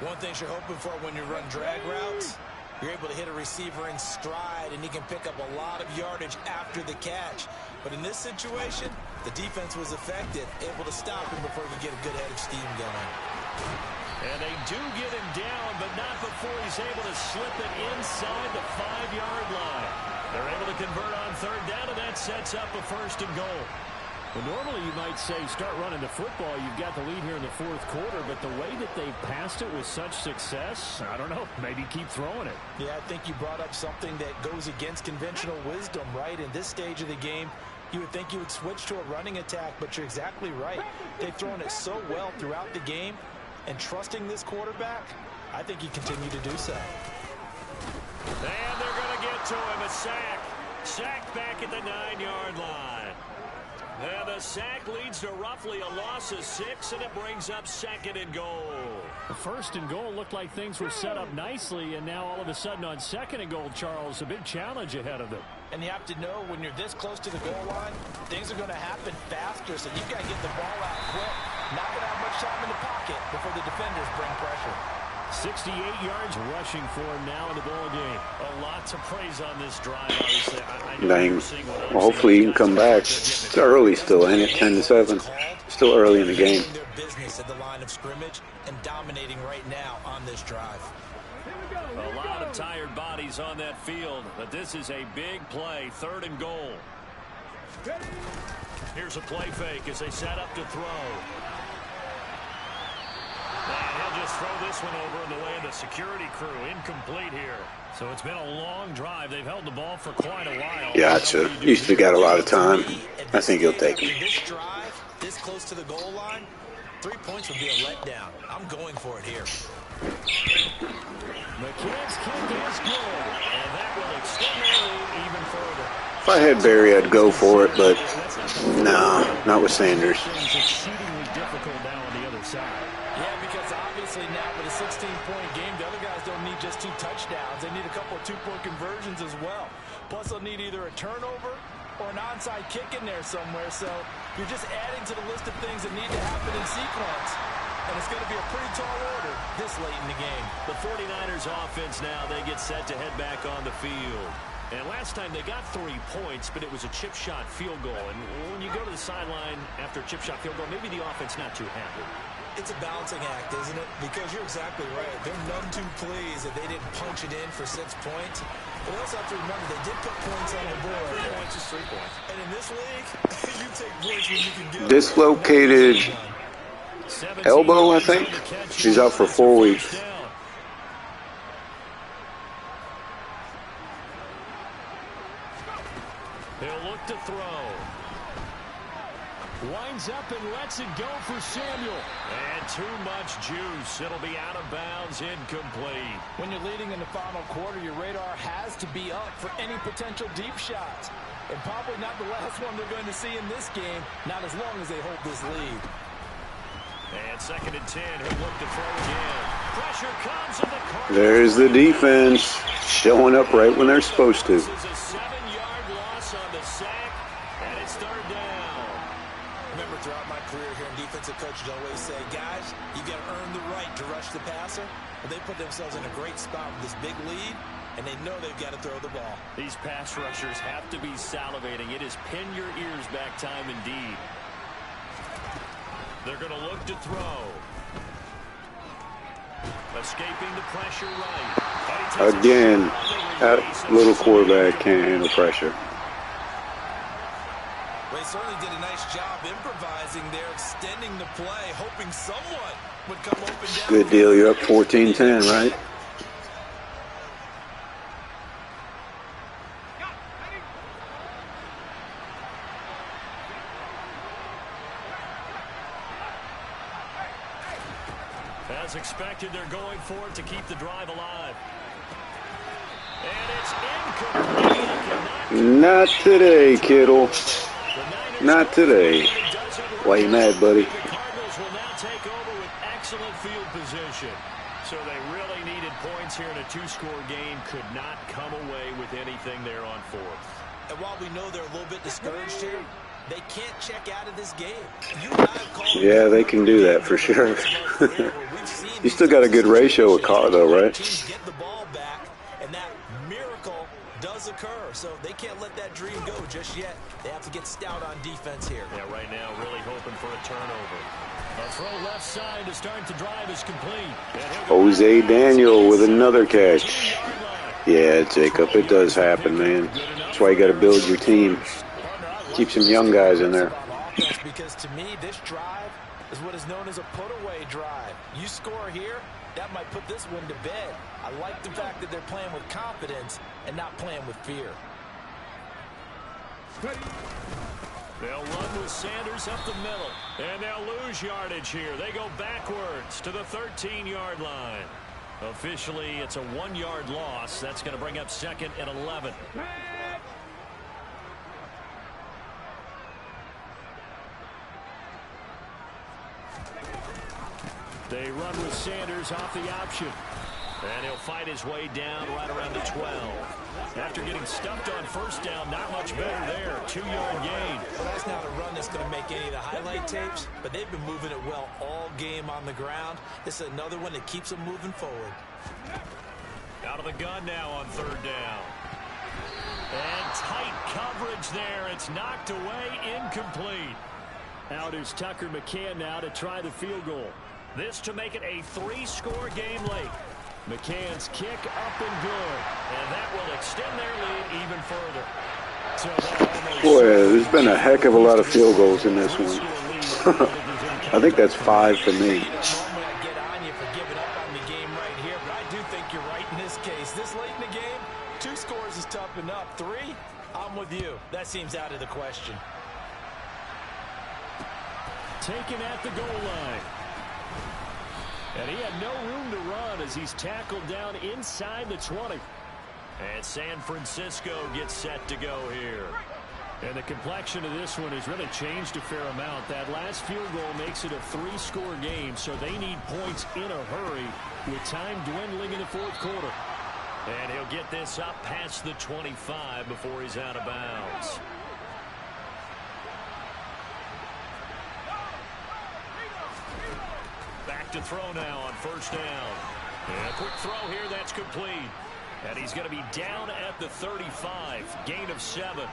One thing you're hoping for when you run drag routes, you're able to hit a receiver in stride, and he can pick up a lot of yardage after the catch. But in this situation, the defense was effective, able to stop him before he could get a good head of steam going. And they do get him down, but not before he's able to slip it inside the 5-yard line. They're able to convert on third down, and that sets up a first and goal. Well, normally you might say start running the football. You've got the lead here in the fourth quarter, but the way that they've passed it with such success, I don't know, maybe keep throwing it. Yeah, I think you brought up something that goes against conventional wisdom, right? In this stage of the game, you would think you would switch to a running attack, but you're exactly right. They've thrown it so well throughout the game, and trusting this quarterback, I think you continue to do so. And they're going to get to him, a sack. Sack back at the 9-yard line. And the sack leads to roughly a loss of 6, and it brings up second and goal. The first and goal looked like things were set up nicely, and now all of a sudden on second and goal, Charles, a big challenge ahead of them. And you have to know when you're this close to the goal line, things are going to happen faster, so you've got to get the ball out quick. Not going to have much time in the pocket before the defenders bring pressure. 68 yards rushing for him now in the ball game. A lot to praise on this drive, obviously. Dang. Well, hopefully he can come back. It's early still, ain't it? 10-7. Still early in the game. Their business at the line of scrimmage and dominating right now on this drive. A lot of tired bodies on that field, but this is a big play. Third and goal. Here's a play fake as they set up to throw. And he'll just throw this one over in the way of the security crew. Incomplete here. So it's been a long drive. They've held the ball for quite a while. Gotcha. You still got a lot of time. I think he'll take it. This drive, this close to the goal line, 3 points would be a letdown. I'm going for it here. McCann's kick is good, and that will extend their lead even further. If I had Barry, I'd go for it, but no, not with Sanders. It's exceedingly difficult now on the other side. Yeah, because obviously now with a 16-point game, the other guys don't need just 2 touchdowns. They need a couple of 2-point conversions as well. Plus, they'll need either a turnover or an onside kick in there somewhere. So you're just adding to the list of things that need to happen in sequence. And it's going to be a pretty tall order this late in the game. The 49ers offense now, they get set to head back on the field. And last time they got 3 points, but it was a chip shot field goal. And when you go to the sideline after a chip shot field goal, maybe the offense not too happy. It's a balancing act, isn't it? Because you're exactly right. They're none too pleased that they didn't punch it in for 6 points. But also have to remember they did put points on the board. 3 points is 3 points. And in this league, you take points when you can get Dislocated elbow, I think. She's out for 4 weeks. He'll look to throw. Winds up and lets it go for Samuel. And too much juice. It'll be out of bounds, incomplete. When you're leading in the final quarter, your radar has to be up for any potential deep shots. And probably not the last one they're going to see in this game, not as long as they hold this lead. And 2nd and 10, he'll look to throw again. Pressure comes and the Cardinals. There's the defense showing up right when they're supposed to. This is a 7-yard loss on the sack, and it's 3rd down. Remember, throughout my career here in defensive coaches always say, guys, you got to earn the right to rush the passer. Well, they put themselves in a great spot with this big lead, and they know they've got to throw the ball. These pass rushers have to be salivating. It is pin your ears back time indeed. They're going to look to throw. Escaping the pressure right. Again, that little quarterback can't handle pressure. Well, he certainly did a nice job improvising there, extending the play, hoping someone would come open down. Good deal. You're up 14-10, right? As expected, they're going for it to keep the drive alive. And it's incomplete. Not today, Kittle. Not today. Why you mad, buddy? The Cardinals will now take over with excellent field position. So they really needed points here in a 2-score game. Could not come away with anything there on 4th. And while we know they're a little bit discouraged here, they can't check out of this game. Yeah, they can do that for sure. You still got a good ratio with Carr, though, right? Get the ball back, and that miracle does occur. So they can't let that dream go just yet. They have to get stout on defense here. Yeah, right now, really hoping for a turnover. A throw left side to start the drive is complete. Jose Daniel with another catch. Yeah, Jacob, it does happen, man. That's why you got to build your team. Keep some young guys in there. Because to me, this drive is what is known as a put-away drive. You score here, that might put this one to bed. I like the fact that they're playing with confidence and not playing with fear. They'll run with Sanders up the middle, and they'll lose yardage here. They go backwards to the 13-yard line. Officially, it's a 1-yard loss. That's going to bring up 2nd and 11. They run with Sanders off the option. And he'll fight his way down right around the 12. After getting stuffed on 1st down, not much better there. 2-yard gain. Well, that's not a run that's going to make any of the highlight tapes, but they've been moving it well all game on the ground. This is another one that keeps them moving forward. Out of the gun now on 3rd down. And tight coverage there. It's knocked away, incomplete. Out is Tucker McCann now to try the field goal. This to make it a 3-score game late. McCann's kick up and good. And that will extend their lead even further. So Boy, there's been a heck of a lot of field goals in this one. I think that's 5 for me. I get on you for giving up on the game right here, but I do think you're right in this case. This late in the game, 2 scores is tough enough. 3, I'm with you. That seems out of the question. Taken at the goal line. And he had no room to run as he's tackled down inside the 20. And San Francisco gets set to go here. And the complexion of this one has really changed a fair amount. That last field goal makes it a 3-score game, so they need points in a hurry with time dwindling in the 4th quarter. And he'll get this up past the 25 before he's out of bounds. Back to throw now on 1st down. And a quick throw here, that's complete. And he's going to be down at the 35. Gain of 7.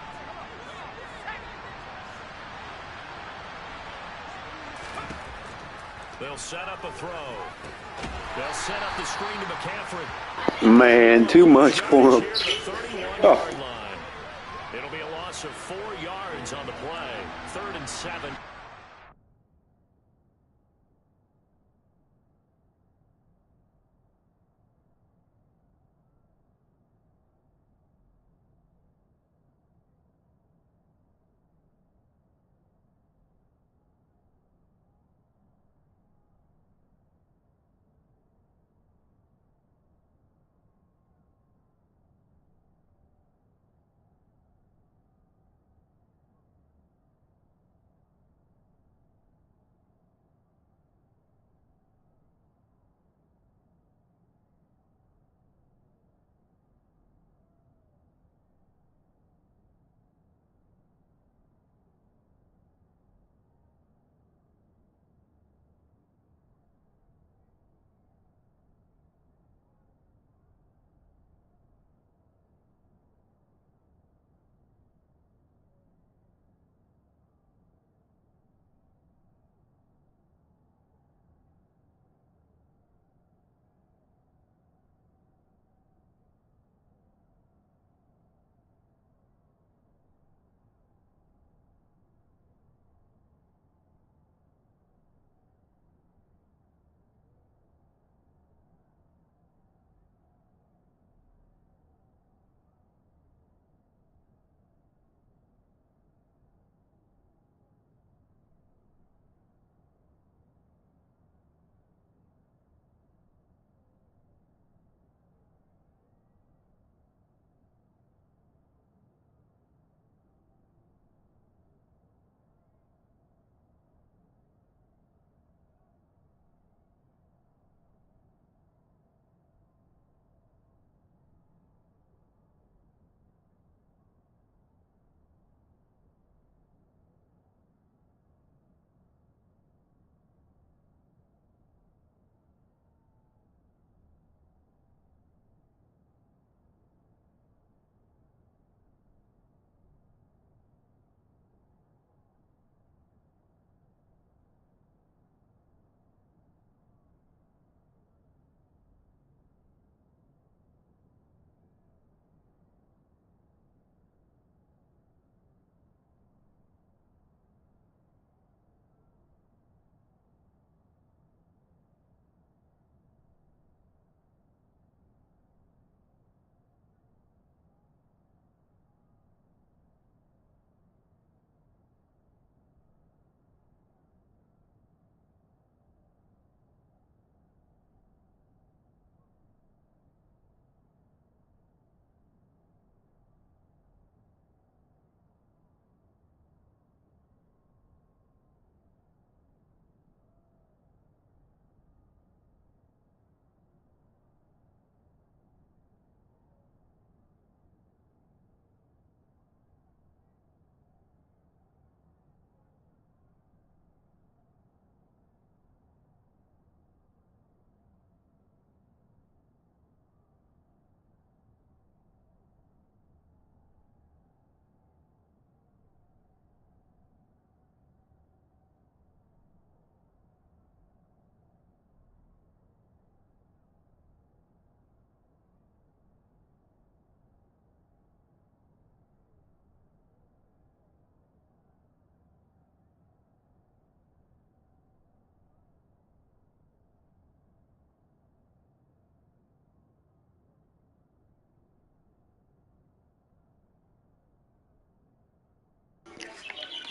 They'll set up a throw. They'll set up the screen to McCaffrey. Man, too much for him. Oh. It'll be a loss of 4 yards on the play. 3rd and 7.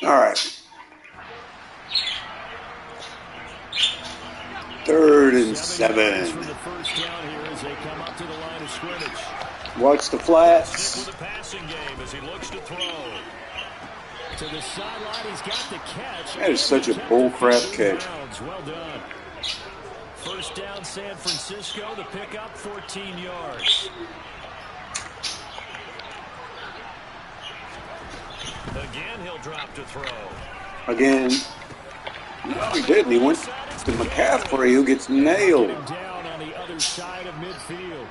All right. 3rd and 7. For the first down here as they come up to the line of scrimmage. Watch the Stick flats. with the passing game as he looks to throw. To the sideline, he's got the catch. That is such a bullcrap catch. Well done. First down, San Francisco. The pickup, 14 yards. Again, he'll drop to throw. Again. No, he didn't. He went to McCaffrey, who gets nailed. Down on the other side of midfield.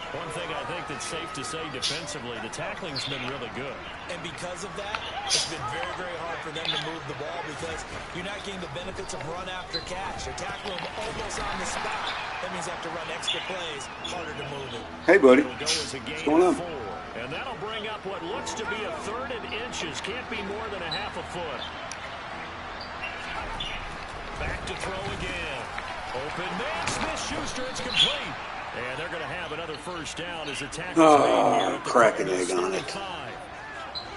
One thing I think that's safe to say defensively, the tackling's been really good. And because of that, it's been very, very hard for them to move the ball because you're not getting the benefits of run after catch. You're tackling them almost on the spot. That means you have to run extra plays, harder to move it. Hey, buddy. What's going on? And that'll bring up what looks to be a 3rd and inches. Can't be more than a half a foot. Back to throw again. Open man, Smith-Schuster, it's complete. And they're going to have another first down as the tackle's made here. Crack an egg on it.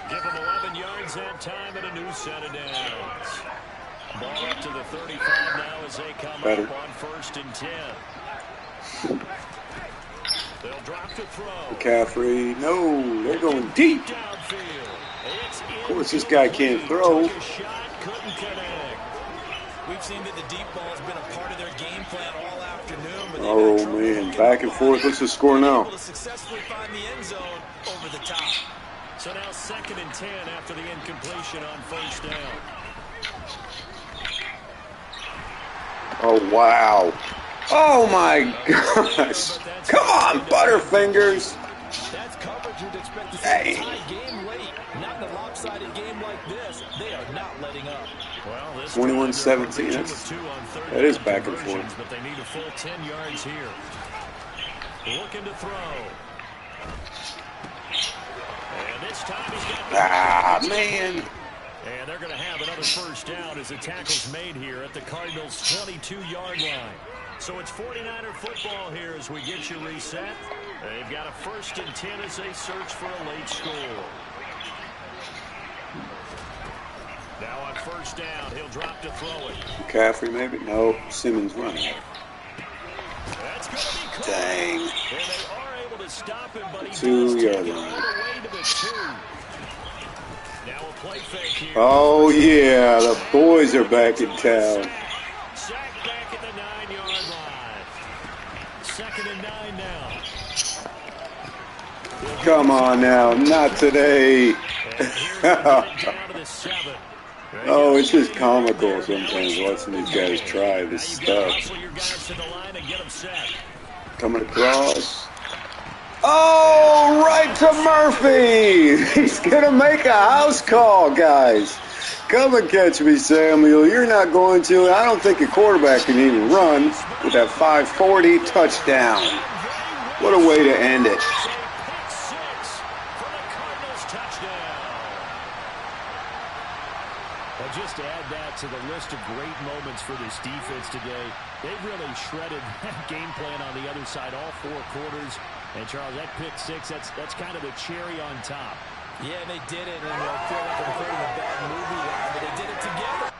Give them 11 yards that time and a new set of downs. Ball up to the 35 now as they come up on 1st and 10. They'll drop to throw. McCaffrey, no, they're going deep. Of course, this guy can't throw. Couldn't connect. We've seen that the deep ball has been a part of their game plan all afternoon. But Oh, man, back and forth. What's the score now? To successfully find the end zone over the top. So now 2nd and 10 after the incompletion on first down. Oh, wow. Oh, my gosh. Come on, Butterfingers. That's coverage you'd expect to see a tie game late. Not in a lopsided game like this. They are not letting up. Well, this 21-17. That is back and forth. But they need a full 10 yards here. Looking to throw. And this time he's got man. And they're going to have another first down as the tackle's made here at the Cardinals' 22-yard line. So it's 49er football here as we get you reset. They've got a 1st and 10 as they search for a late score. Now on first down, he'll drop to throw it. McCaffrey maybe? No, Simmons running. That's going to be caught. Dang. And they are able to stop him, but he 2 does yard take it all line. the way to the 2. Now a play fake here. Oh, yeah, the boys are back in town. Sack back at the 9-yard line. 2nd and 9 now. Come on now, not today. Oh, it's just comical sometimes watching these guys try this stuff. Coming across. Oh, right to Murphy. He's going to make a house call, guys. Come and catch me, Samuel. You're not going to. I don't think a quarterback can even run with that 540 touchdown. What a way to end it. Just to add that to the list of great moments for this defense today, they've really shredded that game plan on the other side all 4 quarters. And, Charles, that pick 6, that's kind of the cherry on top. Yeah, they did it, and I feel like I'm creating a bad movie line, but they did it together.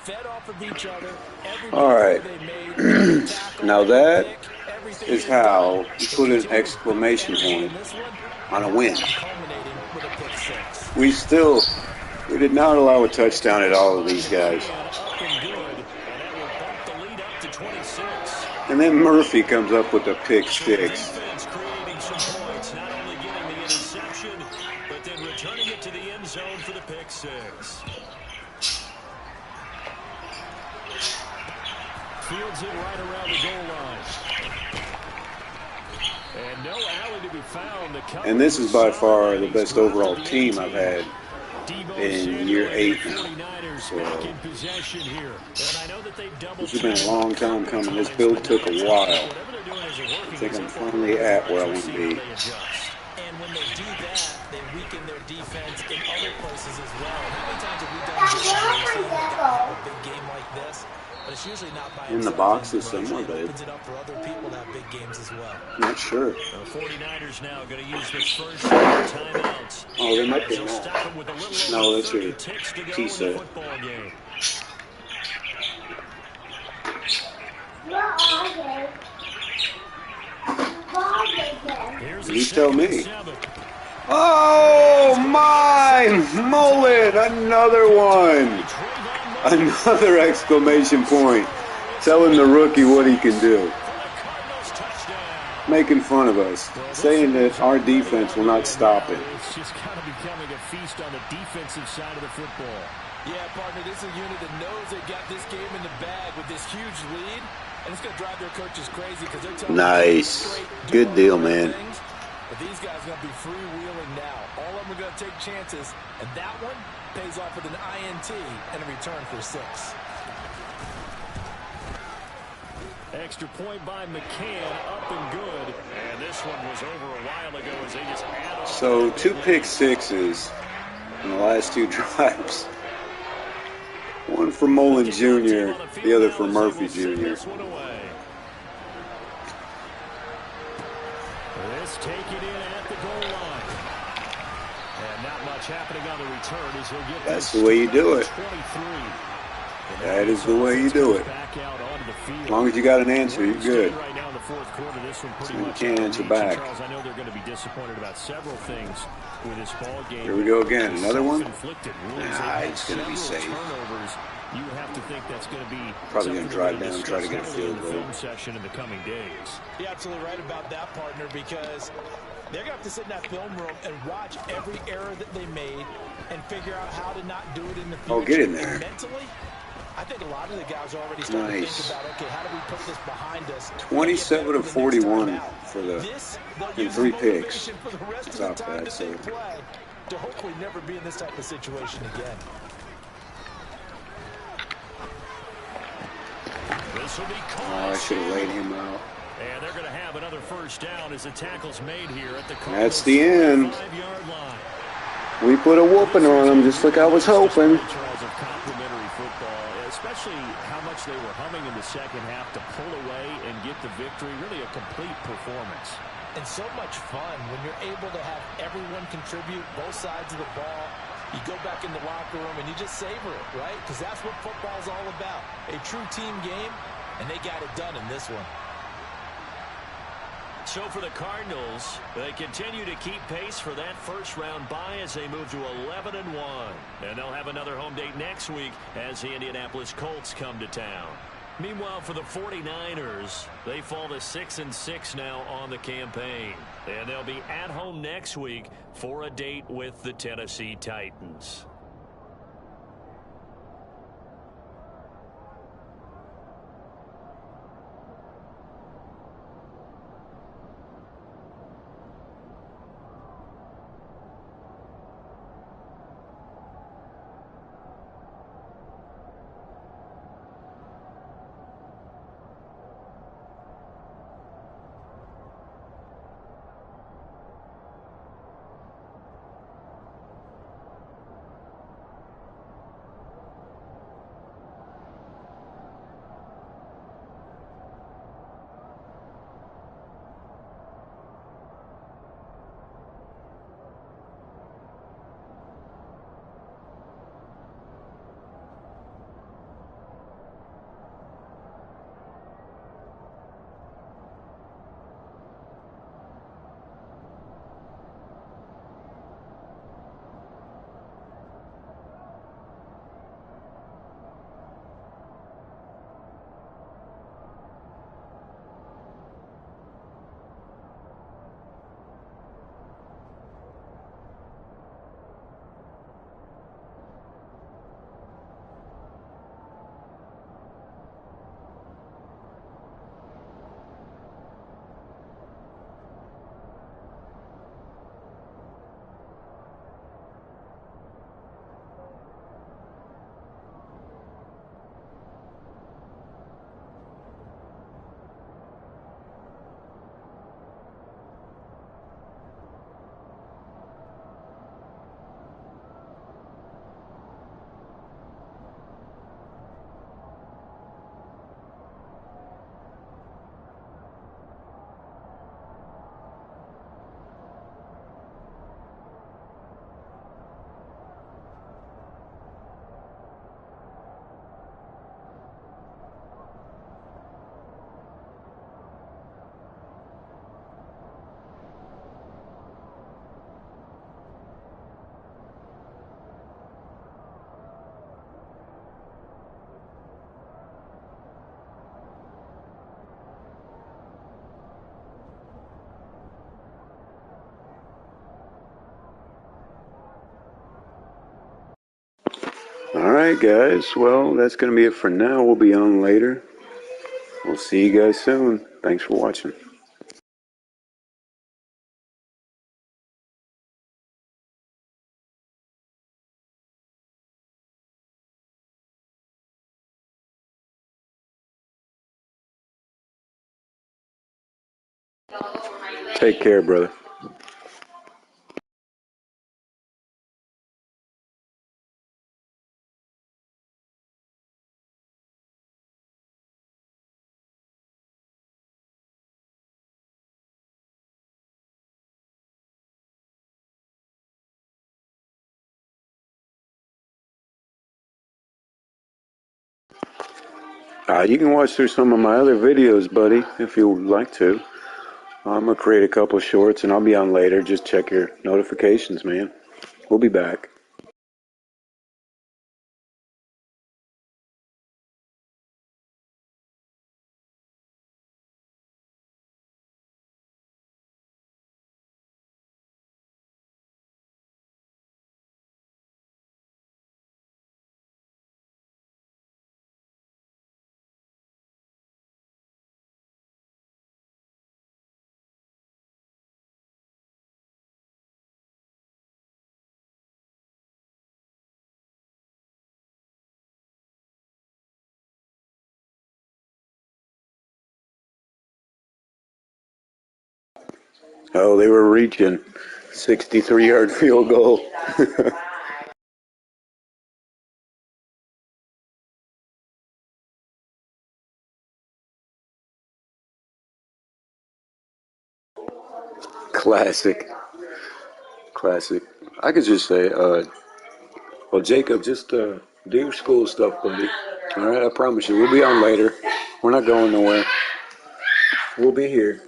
Fed off of each other. All right. Now that is how you put an exclamation point on a win. We did not allow a touchdown at all of these guys. to 26. And then Murphy comes up with a pick six. Defense creating some points, not only getting the interception, but then returning it to the end zone for the pick six. Fields it right around the goal line. And no alley to be found. And this is by far the best overall team I've had in year 8 now. So this has been a long time coming. This build took a while. I think I'm finally at where I want to be. And when they do that, they weaken their defense in other places as well. How many times have we done a big game like this? But it's usually not by in the boxes somewhere, it babe. opens it up for other people to have big games as well. Not sure. The 49ers now going to use this first timeouts. Oh, there might be more. No, that's your T-set. You tell me. Oh my! Mullen! Another one! Another exclamation point. Telling the rookie what he can do. Making fun of us. Saying that our defense will not stop it. It's just kind of becoming a feast on the defensive side of the football. Yeah, partner, this is a unit that knows they got this game in the bag with this huge lead. And it's going to drive their coaches crazy because they're telling nice. Good deal, man. Things, but these guys are going to be freewheeling now. All of them are going to take chances. And that one pays off with an INT and a return for 6. Extra point by McCann, up and good. And this one was over a while ago as they just add on. So 2 pick sixes in the last 2 drives. One for Mullen Jr., the other for Murphy Jr. Let's take it in at the goal line. And not much happening on the return as he'll get That's the way you do it. 23. That is the way you do it. As long as you got an answer, you're good. Right now in the fourth quarter, this one pretty So you much can't answer back. Charles, I know they're going to be disappointed about several things with this ball game. Here we go again. Another one? Nah, it's going to be safe. Turnovers. You have to think that's going to be probably going to drive down and try to get a field goal. Session in the coming days. You're absolutely right about that, partner, because they're going to have to sit in that film room and watch every error that they made and figure out how to not do it in the future. Oh, get in there. And mentally, I think a lot of the guys are already starting to think about, okay, how do we put this behind us? 27 of 41 for in 3 picks. It's not bad, so. To hopefully never be in this type of situation again. Oh, I should have laid him out. And they're going to have another first down as the tackle's made here at the That's the end. We put a whooping on them just like I was hoping. Complimentary football, especially how much they were humming in the second half to pull away and get the victory. Really a complete performance. And so much fun when you're able to have everyone contribute both sides of the ball. You go back in the locker room and you just savor it, right? Because that's what football's all about. A true team game, and they got it done in this one. So for the Cardinals, they continue to keep pace for that first-round bye as they move to 11-1. And they'll have another home date next week as the Indianapolis Colts come to town. Meanwhile, for the 49ers, they fall to 6-6 now on the campaign. And they'll be at home next week for a date with the Tennessee Titans. right, guys. Well, that's going to be it for now. We'll be on later. We'll see you guys soon. Thanks for watching. Take care, brother. You can watch through some of my other videos, buddy, if you would like to. I'm going to create a couple shorts, and I'll be on later. Just check your notifications, man. We'll be back. Oh, they were reaching. 63-yard field goal. Classic. Classic. I could just say, well, Jacob, just do your school stuff, buddy. All right, I promise you. We'll be on later. We're not going nowhere. We'll be here.